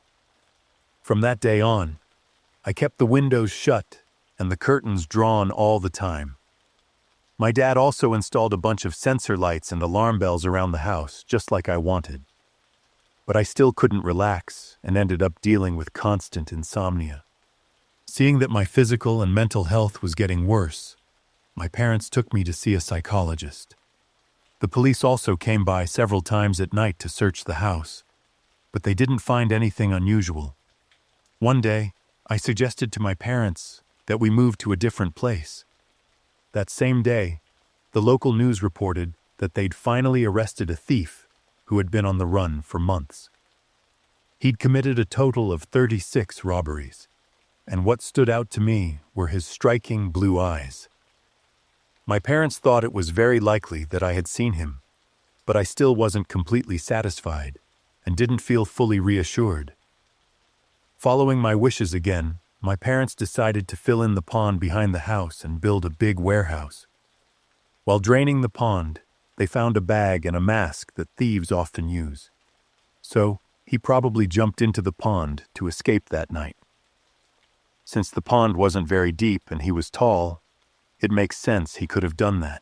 From that day on, I kept the windows shut and the curtains drawn all the time. My dad also installed a bunch of sensor lights and alarm bells around the house, just like I wanted. But I still couldn't relax and ended up dealing with constant insomnia. Seeing that my physical and mental health was getting worse, my parents took me to see a psychologist. The police also came by several times at night to search the house, but they didn't find anything unusual. One day, I suggested to my parents that we move to a different place. That same day, the local news reported that they'd finally arrested a thief who had been on the run for months. He'd committed a total of 36 robberies, and what stood out to me were his striking blue eyes. My parents thought it was very likely that I had seen him, but I still wasn't completely satisfied and didn't feel fully reassured. Following my wishes again, my parents decided to fill in the pond behind the house and build a big warehouse. While draining the pond, they found a bag and a mask that thieves often use. So, he probably jumped into the pond to escape that night. Since the pond wasn't very deep and he was tall, it makes sense he could have done that.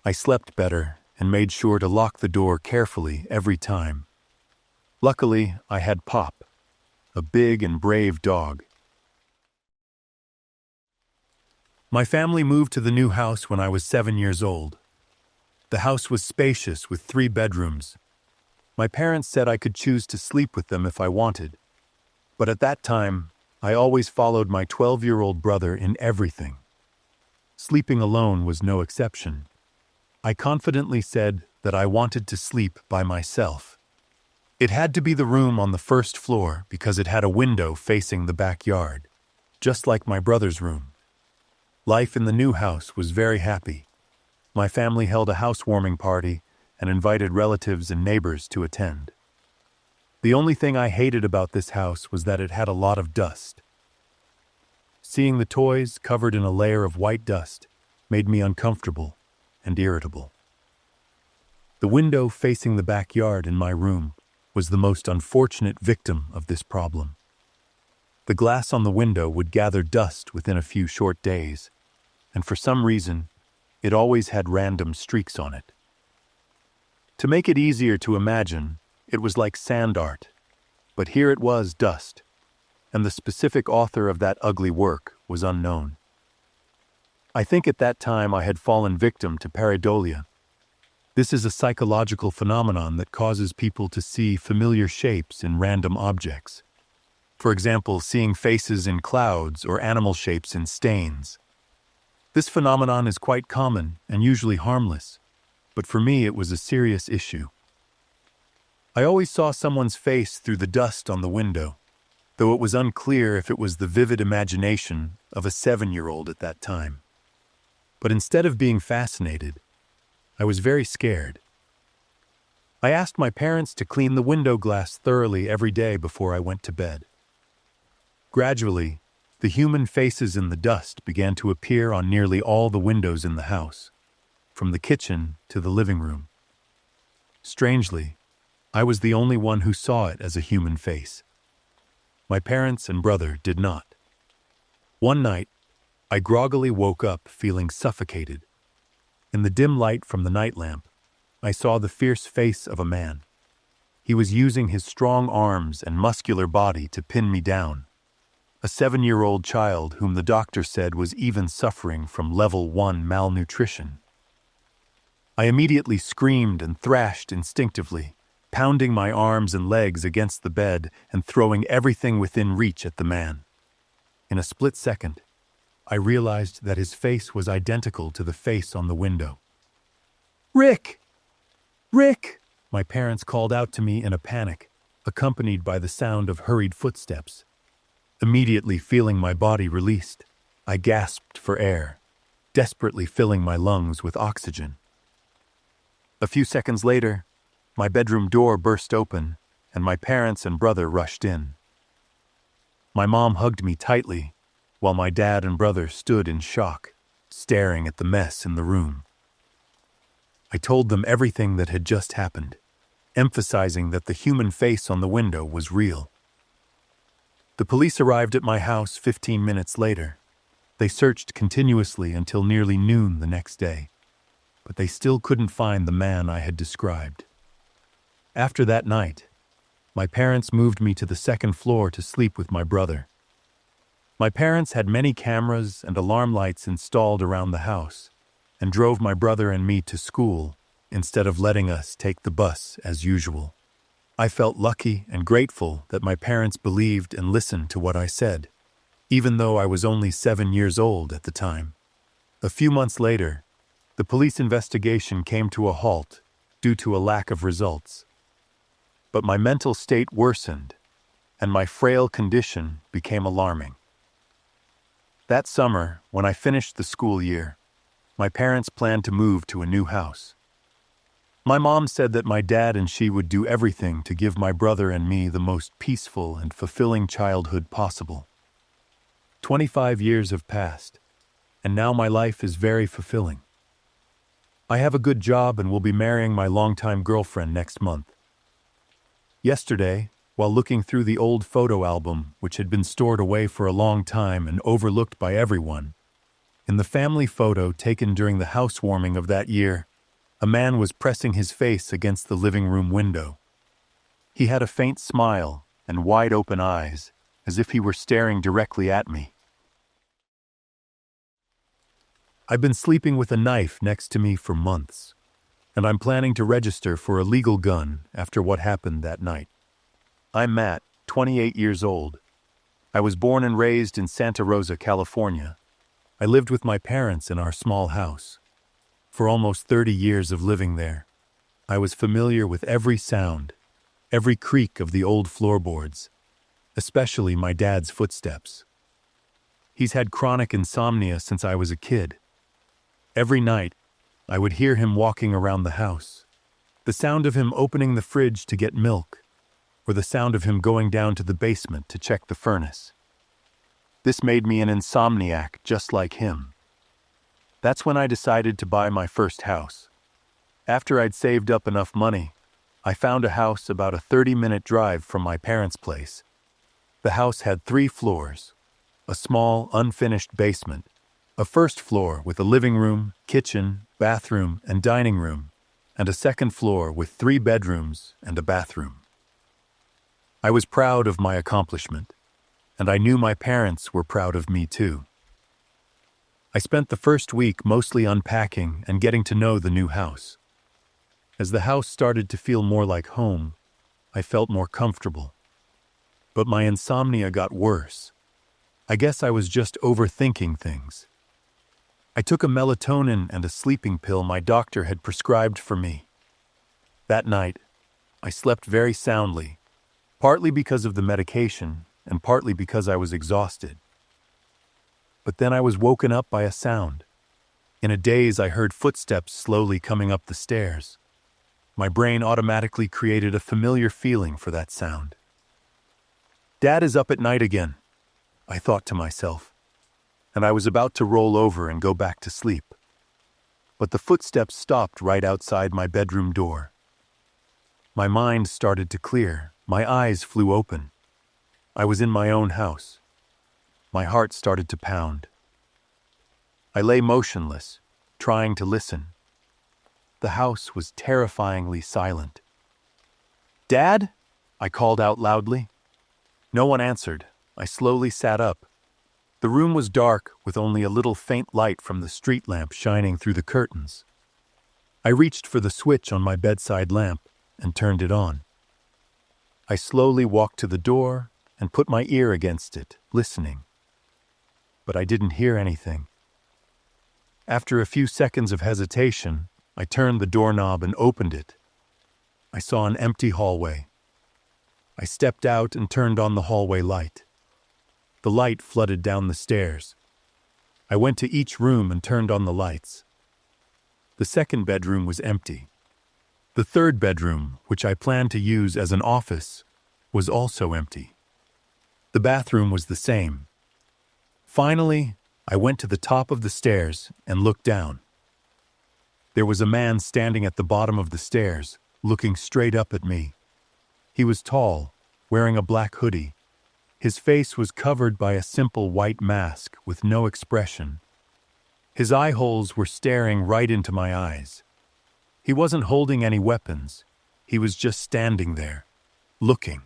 I slept better and made sure to lock the door carefully every time. Luckily, I had Pop, a big and brave dog. My family moved to the new house when I was 7 years old. The house was spacious with 3 bedrooms. My parents said I could choose to sleep with them if I wanted. But at that time, I always followed my 12-year-old brother in everything. Sleeping alone was no exception. I confidently said that I wanted to sleep by myself. It had to be the room on the first floor because it had a window facing the backyard, just like my brother's room. Life in the new house was very happy. My family held a housewarming party and invited relatives and neighbors to attend. The only thing I hated about this house was that it had a lot of dust. Seeing the toys covered in a layer of white dust made me uncomfortable and irritable. The window facing the backyard in my room was the most unfortunate victim of this problem. The glass on the window would gather dust within a few short days, and for some reason, it always had random streaks on it. To make it easier to imagine, it was like sand art, but here it was dust, and the specific author of that ugly work was unknown. I think at that time I had fallen victim to pareidolia. This is a psychological phenomenon that causes people to see familiar shapes in random objects. For example, seeing faces in clouds or animal shapes in stains. This phenomenon is quite common and usually harmless, but for me it was a serious issue. I always saw someone's face through the dust on the window, though it was unclear if it was the vivid imagination of a 7-year-old at that time. But instead of being fascinated, I was very scared. I asked my parents to clean the window glass thoroughly every day before I went to bed. Gradually, the human faces in the dust began to appear on nearly all the windows in the house, from the kitchen to the living room. Strangely, I was the only one who saw it as a human face. My parents and brother did not. One night, I groggily woke up feeling suffocated. In the dim light from the night lamp, I saw the fierce face of a man. He was using his strong arms and muscular body to pin me down. A 7-year-old child whom the doctor said was even suffering from level 1 malnutrition. I immediately screamed and thrashed instinctively, pounding my arms and legs against the bed and throwing everything within reach at the man. In a split second, I realized that his face was identical to the face on the window. "Rick! Rick!" my parents called out to me in a panic, accompanied by the sound of hurried footsteps. Immediately feeling my body released, I gasped for air. desperately filling my lungs with oxygen. A few seconds later, my bedroom door burst open, and my parents and brother rushed in. My mom hugged me tightly, while my dad and brother stood in shock, staring at the mess in the room. I told them everything that had just happened, emphasizing that the human face on the window was real. The police arrived at my house 15 minutes later. They searched continuously until nearly noon the next day, but they still couldn't find the man I had described. After that night, my parents moved me to the second floor to sleep with my brother. My parents had many cameras and alarm lights installed around the house and drove my brother and me to school instead of letting us take the bus as usual. I felt lucky and grateful that my parents believed and listened to what I said, even though I was only 7 years old at the time. A few months later, the police investigation came to a halt due to a lack of results. But my mental state worsened, and my frail condition became alarming. That summer, when I finished the school year, my parents planned to move to a new house. My mom said that my dad and she would do everything to give my brother and me the most peaceful and fulfilling childhood possible. 25 years have passed, and now my life is very fulfilling. I have a good job and will be marrying my longtime girlfriend next month. Yesterday, while looking through the old photo album, which had been stored away for a long time and overlooked by everyone, in the family photo taken during the housewarming of that year, a man was pressing his face against the living room window. He had a faint smile and wide open eyes, as if he were staring directly at me. I've been sleeping with a knife next to me for months, and I'm planning to register for a legal gun after what happened that night. I'm Matt, 28 years old. I was born and raised in Santa Rosa, California. I lived with my parents in our small house. For almost 30 years of living there, I was familiar with every sound, every creak of the old floorboards, especially my dad's footsteps. He's had chronic insomnia since I was a kid. Every night, I would hear him walking around the house, the sound of him opening the fridge to get milk, or the sound of him going down to the basement to check the furnace. This made me an insomniac just like him. That's when I decided to buy my first house. After I'd saved up enough money, I found a house about a 30-minute drive from my parents' place. The house had 3 floors, a small, unfinished basement, a first floor with a living room, kitchen, bathroom, and dining room, and a second floor with 3 bedrooms and a bathroom. I was proud of my accomplishment, and I knew my parents were proud of me too. I spent the first week mostly unpacking and getting to know the new house. As the house started to feel more like home, I felt more comfortable. But my insomnia got worse. I guess I was just overthinking things. I took a melatonin and a sleeping pill my doctor had prescribed for me. That night, I slept very soundly, partly because of the medication and partly because I was exhausted. But then I was woken up by a sound. In a daze, I heard footsteps slowly coming up the stairs. My brain automatically created a familiar feeling for that sound. Dad is up at night again, I thought to myself, and I was about to roll over and go back to sleep. But the footsteps stopped right outside my bedroom door. My mind started to clear. My eyes flew open. I was in my own house. My heart started to pound. I lay motionless, trying to listen. The house was terrifyingly silent. "Dad?" I called out loudly. No one answered. I slowly sat up. The room was dark, with only a little faint light from the street lamp shining through the curtains. I reached for the switch on my bedside lamp and turned it on. I slowly walked to the door and put my ear against it, listening. But I didn't hear anything. After a few seconds of hesitation, I turned the doorknob and opened it. I saw an empty hallway. I stepped out and turned on the hallway light. The light flooded down the stairs. I went to each room and turned on the lights. The second bedroom was empty. The third bedroom, which I planned to use as an office, was also empty. The bathroom was the same. Finally, I went to the top of the stairs and looked down. There was a man standing at the bottom of the stairs, looking straight up at me. He was tall, wearing a black hoodie. His face was covered by a simple white mask with no expression. His eye holes were staring right into my eyes. He wasn't holding any weapons. He was just standing there, looking.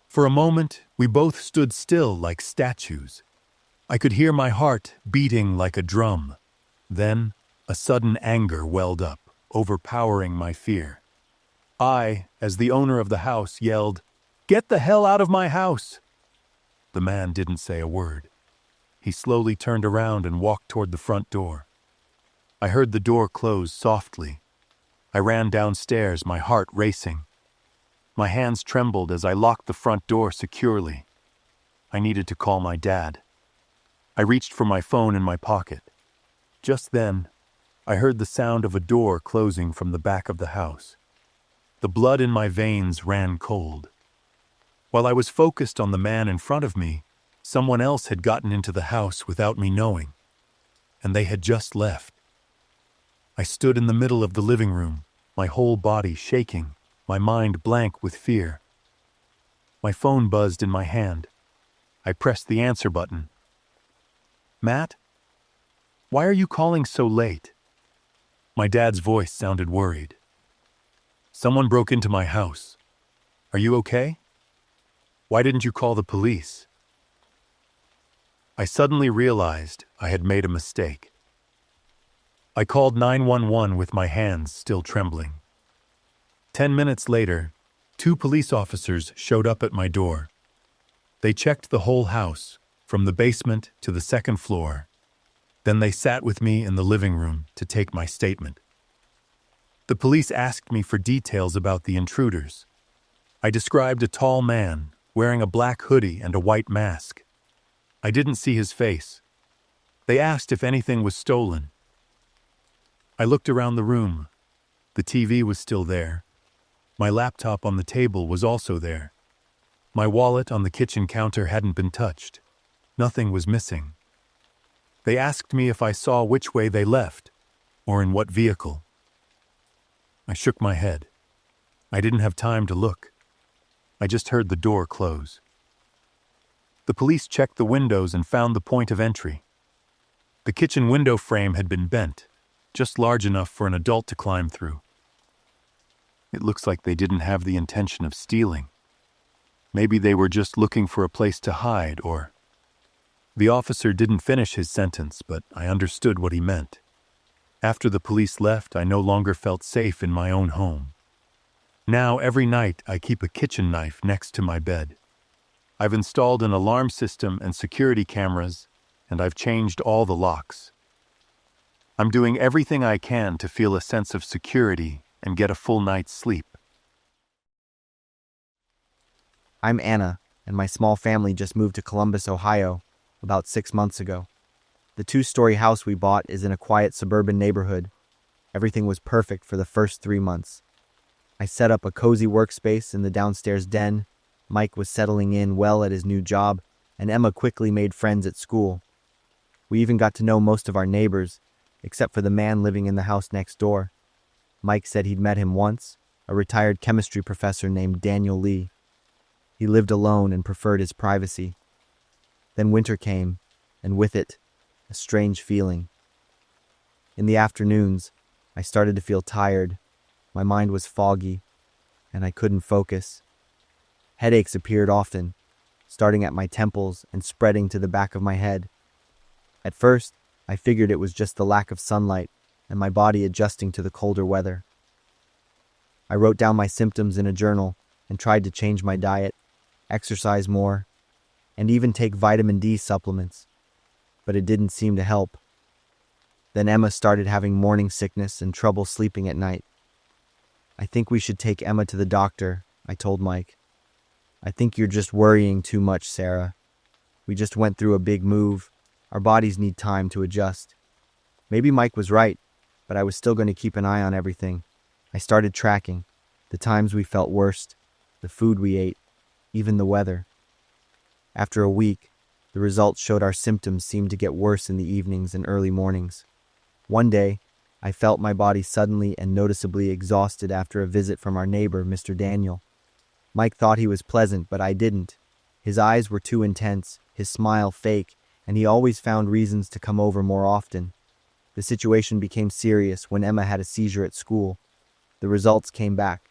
For a moment, we both stood still like statues. I could hear my heart beating like a drum. Then, a sudden anger welled up, overpowering my fear. I, as the owner of the house, yelled, "Get the hell out of my house!" The man didn't say a word. He slowly turned around and walked toward the front door. I heard the door close softly. I ran downstairs, my heart racing. My hands trembled as I locked the front door securely. I needed to call my dad. I reached for my phone in my pocket. Just then, I heard the sound of a door closing from the back of the house. The blood in my veins ran cold. While I was focused on the man in front of me, someone else had gotten into the house without me knowing, and they had just left. I stood in the middle of the living room, my whole body shaking, my mind blank with fear. My phone buzzed in my hand. I pressed the answer button. "Matt? Why are you calling so late?" My dad's voice sounded worried. "Someone broke into my house. Are you okay? Why didn't you call the police?" I suddenly realized I had made a mistake. I called 911 with my hands still trembling. 10 minutes later, 2 police officers showed up at my door. They checked the whole house, from the basement to the second floor. Then they sat with me in the living room to take my statement. The police asked me for details about the intruders. I described a tall man wearing a black hoodie and a white mask. I didn't see his face. They asked if anything was stolen. I looked around the room. The TV was still there. My laptop on the table was also there. My wallet on the kitchen counter hadn't been touched. Nothing was missing. They asked me if I saw which way they left, or in what vehicle. I shook my head. I didn't have time to look. I just heard the door close. The police checked the windows and found the point of entry. The kitchen window frame had been bent, just large enough for an adult to climb through. It looks like they didn't have the intention of stealing. Maybe they were just looking for a place to hide, or... The officer didn't finish his sentence, but I understood what he meant. After the police left, I no longer felt safe in my own home. Now, every night, I keep a kitchen knife next to my bed. I've installed an alarm system and security cameras, and I've changed all the locks. I'm doing everything I can to feel a sense of security and get a full night's sleep. I'm Anna, and my small family just moved to Columbus, Ohio, about 6 months ago. The 2-story house we bought is in a quiet suburban neighborhood. Everything was perfect for the first 3 months. I set up a cozy workspace in the downstairs den. Mike was settling in well at his new job, and Emma quickly made friends at school. We even got to know most of our neighbors, except for the man living in the house next door. Mike said he'd met him once, a retired chemistry professor named Daniel Lee. He lived alone and preferred his privacy. Then winter came, and with it, a strange feeling. In the afternoons, I started to feel tired. My mind was foggy, and I couldn't focus. Headaches appeared often, starting at my temples and spreading to the back of my head. At first, I figured it was just the lack of sunlight and my body adjusting to the colder weather. I wrote down my symptoms in a journal and tried to change my diet, exercise more, and even take vitamin D supplements, but it didn't seem to help. Then Emma started having morning sickness and trouble sleeping at night. "I think we should take Emma to the doctor," I told Mike. "I think you're just worrying too much, Sarah. We just went through a big move. Our bodies need time to adjust. Maybe Mike was right, but I was still going to keep an eye on everything. I started tracking the times we felt worst, the food we ate, even the weather. After a week, the results showed our symptoms seemed to get worse in the evenings and early mornings. One day, I felt my body suddenly and noticeably exhausted after a visit from our neighbor, Mr. Daniel. Mike thought he was pleasant, but I didn't. His eyes were too intense, his smile fake, and he always found reasons to come over more often. The situation became serious when Emma had a seizure at school. The results came back.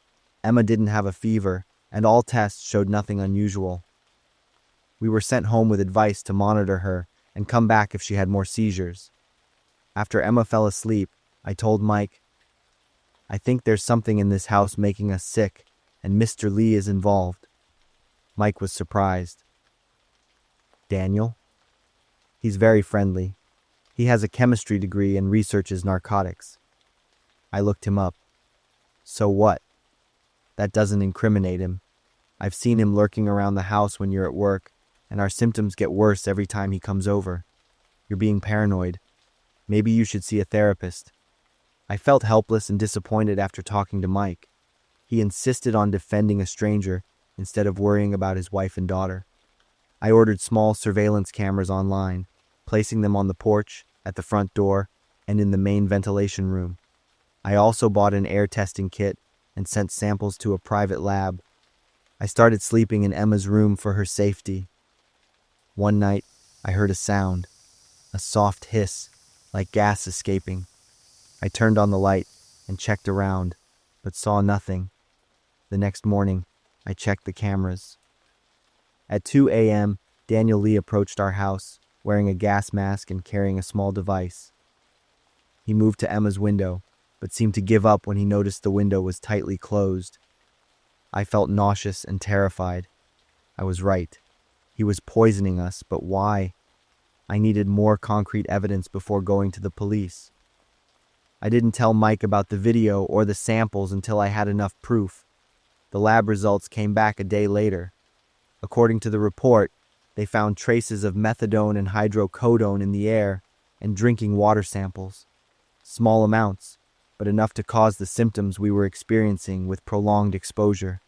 Emma didn't have a fever, and all tests showed nothing unusual. We were sent home with advice to monitor her and come back if she had more seizures. After Emma fell asleep, I told Mike, "I think there's something in this house making us sick, and Mr. Lee is involved." Mike was surprised. "Daniel?" "He's very friendly. He has a chemistry degree and researches narcotics." I looked him up. "So what?" "That doesn't incriminate him. I've seen him lurking around the house when you're at work, and our symptoms get worse every time he comes over. You're being paranoid. Maybe you should see a therapist." I felt helpless and disappointed after talking to Mike. He insisted on defending a stranger instead of worrying about his wife and daughter. I ordered small surveillance cameras online, placing them on the porch, at the front door, and in the main ventilation room. I also bought an air testing kit and sent samples to a private lab. I started sleeping in Emma's room for her safety. One night, I heard a sound, a soft hiss, like gas escaping. I turned on the light and checked around, but saw nothing. The next morning, I checked the cameras. At 2 a.m., Daniel Lee approached our house, wearing a gas mask and carrying a small device. He moved to Emma's window, but seemed to give up when he noticed the window was tightly closed. I felt nauseous and terrified. I was right. He was poisoning us, but why? I needed more concrete evidence before going to the police. I didn't tell Mike about the video or the samples until I had enough proof. The lab results came back a day later. According to the report, they found traces of methadone and hydrocodone in the air and drinking water samples. Small amounts, but enough to cause the symptoms we were experiencing with prolonged exposure.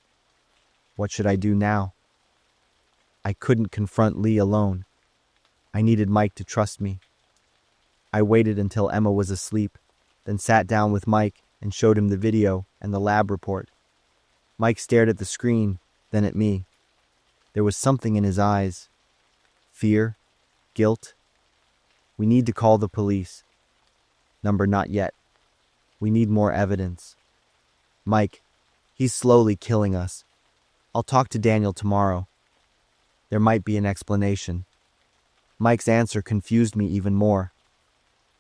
What should I do now? I couldn't confront Lee alone. I needed Mike to trust me. I waited until Emma was asleep, then sat down with Mike and showed him the video and the lab report. Mike stared at the screen, then at me. There was something in his eyes. Fear? Guilt? "We need to call the police." Number not yet. "We need more evidence." "Mike, he's slowly killing us. I'll talk to Daniel tomorrow. There might be an explanation." Mike's answer confused me even more.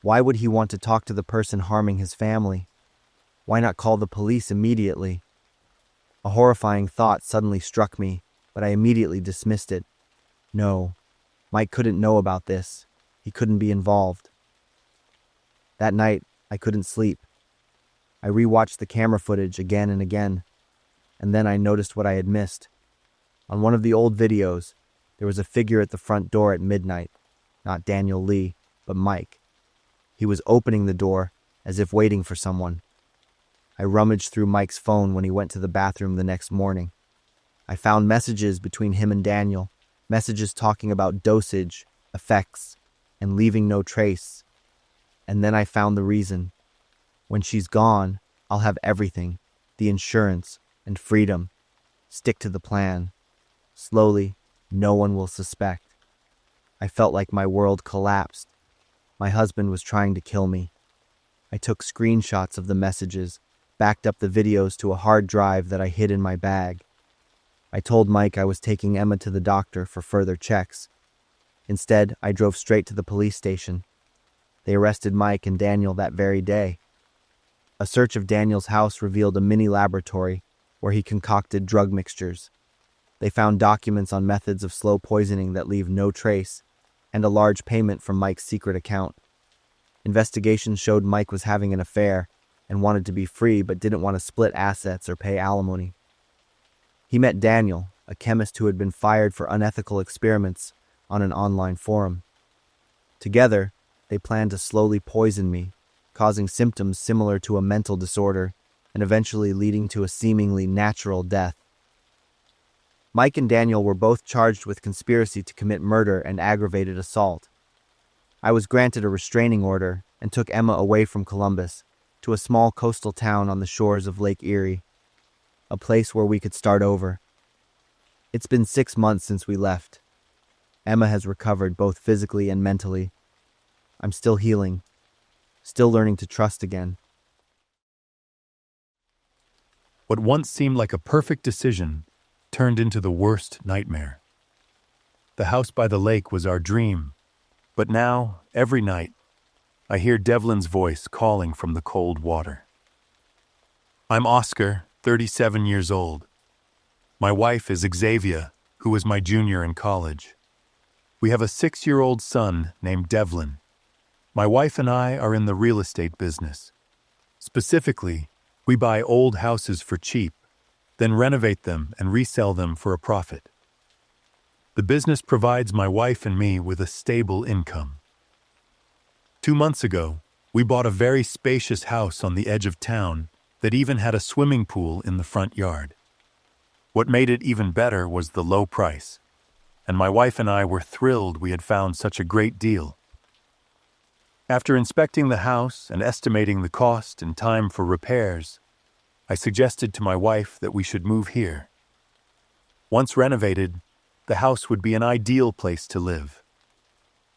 Why would he want to talk to the person harming his family? Why not call the police immediately? A horrifying thought suddenly struck me, but I immediately dismissed it. No, Mike couldn't know about this. He couldn't be involved. That night, I couldn't sleep. I rewatched the camera footage again and again, and then I noticed what I had missed. On one of the old videos, there was a figure at the front door at midnight. Not Daniel Lee, but Mike. He was opening the door, as if waiting for someone. I rummaged through Mike's phone when he went to the bathroom the next morning. I found messages between him and Daniel, messages talking about dosage, effects, and leaving no trace. And then I found the reason. When she's gone, I'll have everything, the insurance and freedom. Stick to the plan. Slowly, no one will suspect. I felt like my world collapsed. My husband was trying to kill me. I took screenshots of the messages, backed up the videos to a hard drive that I hid in my bag. I told Mike I was taking Emma to the doctor for further checks. Instead, I drove straight to the police station. They arrested Mike and Daniel that very day. A search of Daniel's house revealed a mini laboratory where he concocted drug mixtures. They found documents on methods of slow poisoning that leave no trace, and a large payment from Mike's secret account. Investigations showed Mike was having an affair and wanted to be free but didn't want to split assets or pay alimony. He met Daniel, a chemist who had been fired for unethical experiments, on an online forum. Together, they planned to slowly poison me, causing symptoms similar to a mental disorder and eventually leading to a seemingly natural death. Mike and Daniel were both charged with conspiracy to commit murder and aggravated assault. I was granted a restraining order and took Emma away from Columbus to a small coastal town on the shores of Lake Erie, a place where we could start over. It's been 6 months since we left. Emma has recovered both physically and mentally. I'm still healing, still learning to trust again. What once seemed like a perfect decision turned into the worst nightmare. The house by the lake was our dream, but now, every night, I hear Devlin's voice calling from the cold water. I'm Oscar, 37 years old. My wife is Xavier, who was my junior in college. We have a 6-year-old son named Devlin. My wife and I are in the real estate business. Specifically, we buy old houses for cheap, then renovate them and resell them for a profit. The business provides my wife and me with a stable income. 2 months ago, we bought a very spacious house on the edge of town that even had a swimming pool in the front yard. What made it even better was the low price, and my wife and I were thrilled we had found such a great deal. After inspecting the house and estimating the cost and time for repairs, I suggested to my wife that we should move here. Once renovated, the house would be an ideal place to live.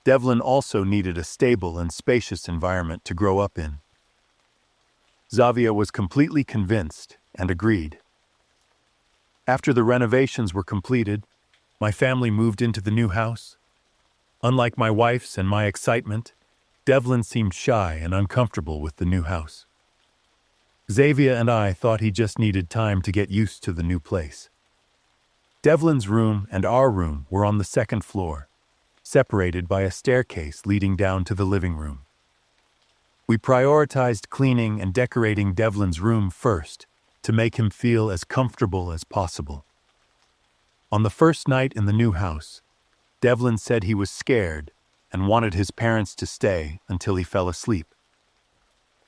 Devlin also needed a stable and spacious environment to grow up in. Xavier was completely convinced and agreed. After the renovations were completed, my family moved into the new house. Unlike my wife's and my excitement, Devlin seemed shy and uncomfortable with the new house. Xavier and I thought he just needed time to get used to the new place. Devlin's room and our room were on the second floor, separated by a staircase leading down to the living room. We prioritized cleaning and decorating Devlin's room first to make him feel as comfortable as possible. On the first night in the new house, Devlin said he was scared and wanted his parents to stay until he fell asleep.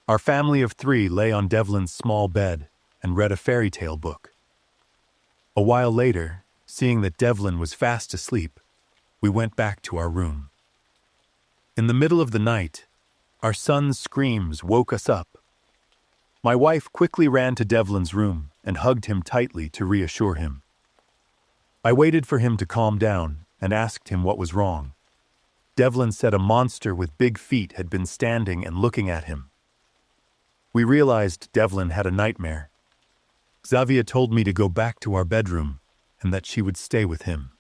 Our family of 3 lay on Devlin's small bed and read a fairy tale book. A while later, seeing that Devlin was fast asleep, we went back to our room. In the middle of the night, our son's screams woke us up. My wife quickly ran to Devlin's room and hugged him tightly to reassure him. I waited for him to calm down and asked him what was wrong. Devlin said a monster with big feet had been standing and looking at him. We realized Devlin had a nightmare. Xavier told me to go back to our bedroom and that she would stay with him.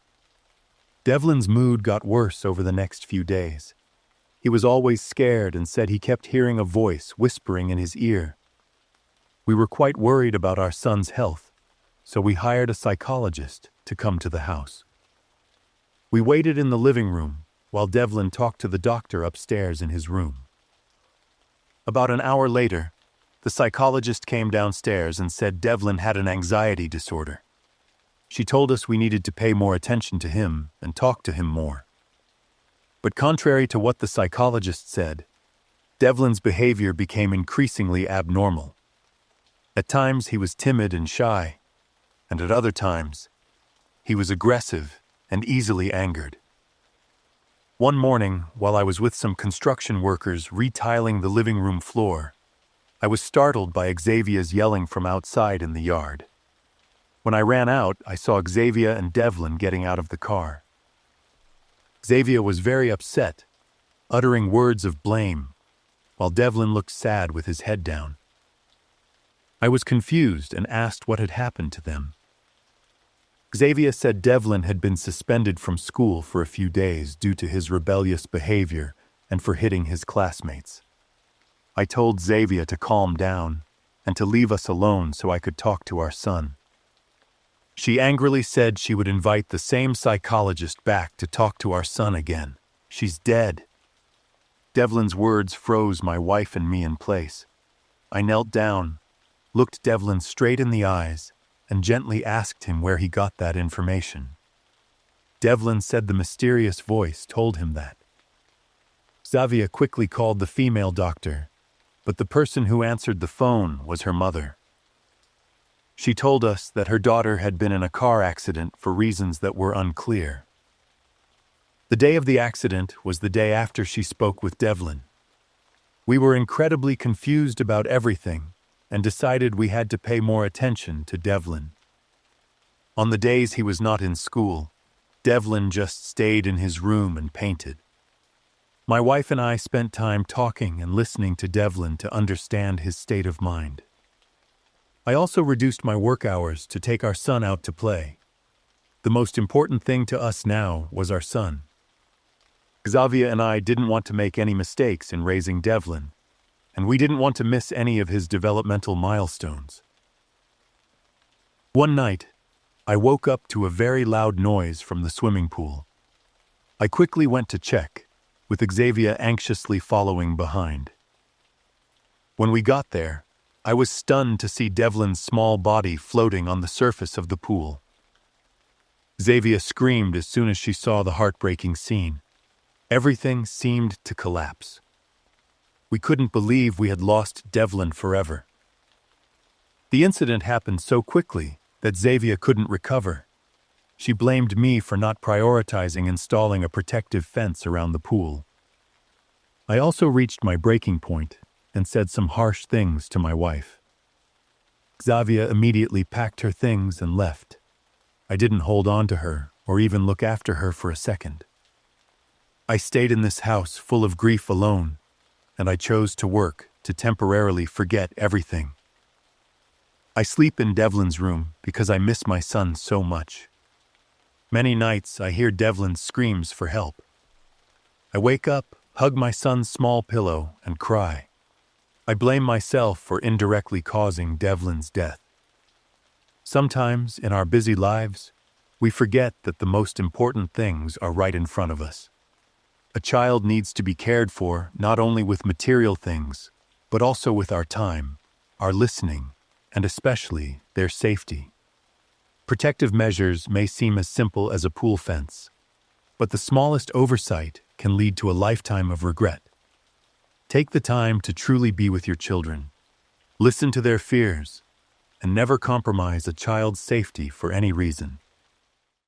Devlin's mood got worse over the next few days. He was always scared and said he kept hearing a voice whispering in his ear. We were quite worried about our son's health, so we hired a psychologist to come to the house. We waited in the living room while Devlin talked to the doctor upstairs in his room. About an hour later, the psychologist came downstairs and said Devlin had an anxiety disorder. She told us we needed to pay more attention to him and talk to him more. But contrary to what the psychologist said, Devlin's behavior became increasingly abnormal. At times he was timid and shy, and at other times, he was aggressive and easily angered. One morning, while I was with some construction workers retiling the living room floor, I was startled by Xavier's yelling from outside in the yard. When I ran out, I saw Xavier and Devlin getting out of the car. Xavier was very upset, uttering words of blame, while Devlin looked sad with his head down. I was confused and asked what had happened to them. Xavier said Devlin had been suspended from school for a few days due to his rebellious behavior and for hitting his classmates. I told Xavier to calm down and to leave us alone so I could talk to our son. She angrily said she would invite the same psychologist back to talk to our son again. She's dead. Devlin's words froze my wife and me in place. I knelt down, looked Devlin straight in the eyes, and gently asked him where he got that information. Devlin said the mysterious voice told him that. Xavier quickly called the female doctor, but the person who answered the phone was her mother. She told us that her daughter had been in a car accident for reasons that were unclear. The day of the accident was the day after she spoke with Devlin. We were incredibly confused about everything and decided we had to pay more attention to Devlin. On the days he was not in school, Devlin just stayed in his room and painted. My wife and I spent time talking and listening to Devlin to understand his state of mind. I also reduced my work hours to take our son out to play. The most important thing to us now was our son. Xavier and I didn't want to make any mistakes in raising Devlin, and we didn't want to miss any of his developmental milestones. One night, I woke up to a very loud noise from the swimming pool. I quickly went to check, with Xavier anxiously following behind. When we got there, I was stunned to see Devlin's small body floating on the surface of the pool. Xavier screamed as soon as she saw the heartbreaking scene. Everything seemed to collapse. We couldn't believe we had lost Devlin forever. The incident happened so quickly that Xavier couldn't recover. She blamed me for not prioritizing installing a protective fence around the pool. I also reached my breaking point and said some harsh things to my wife. Xavier immediately packed her things and left. I didn't hold on to her or even look after her for a second. I stayed in this house full of grief alone, and I chose to work to temporarily forget everything. I sleep in Devlin's room because I miss my son so much. Many nights I hear Devlin's screams for help. I wake up, hug my son's small pillow, and cry. I blame myself for indirectly causing Devlin's death. Sometimes in our busy lives, we forget that the most important things are right in front of us. A child needs to be cared for not only with material things, but also with our time, our listening, and especially their safety. Protective measures may seem as simple as a pool fence, but the smallest oversight can lead to a lifetime of regret. Take the time to truly be with your children. Listen to their fears, and never compromise a child's safety for any reason.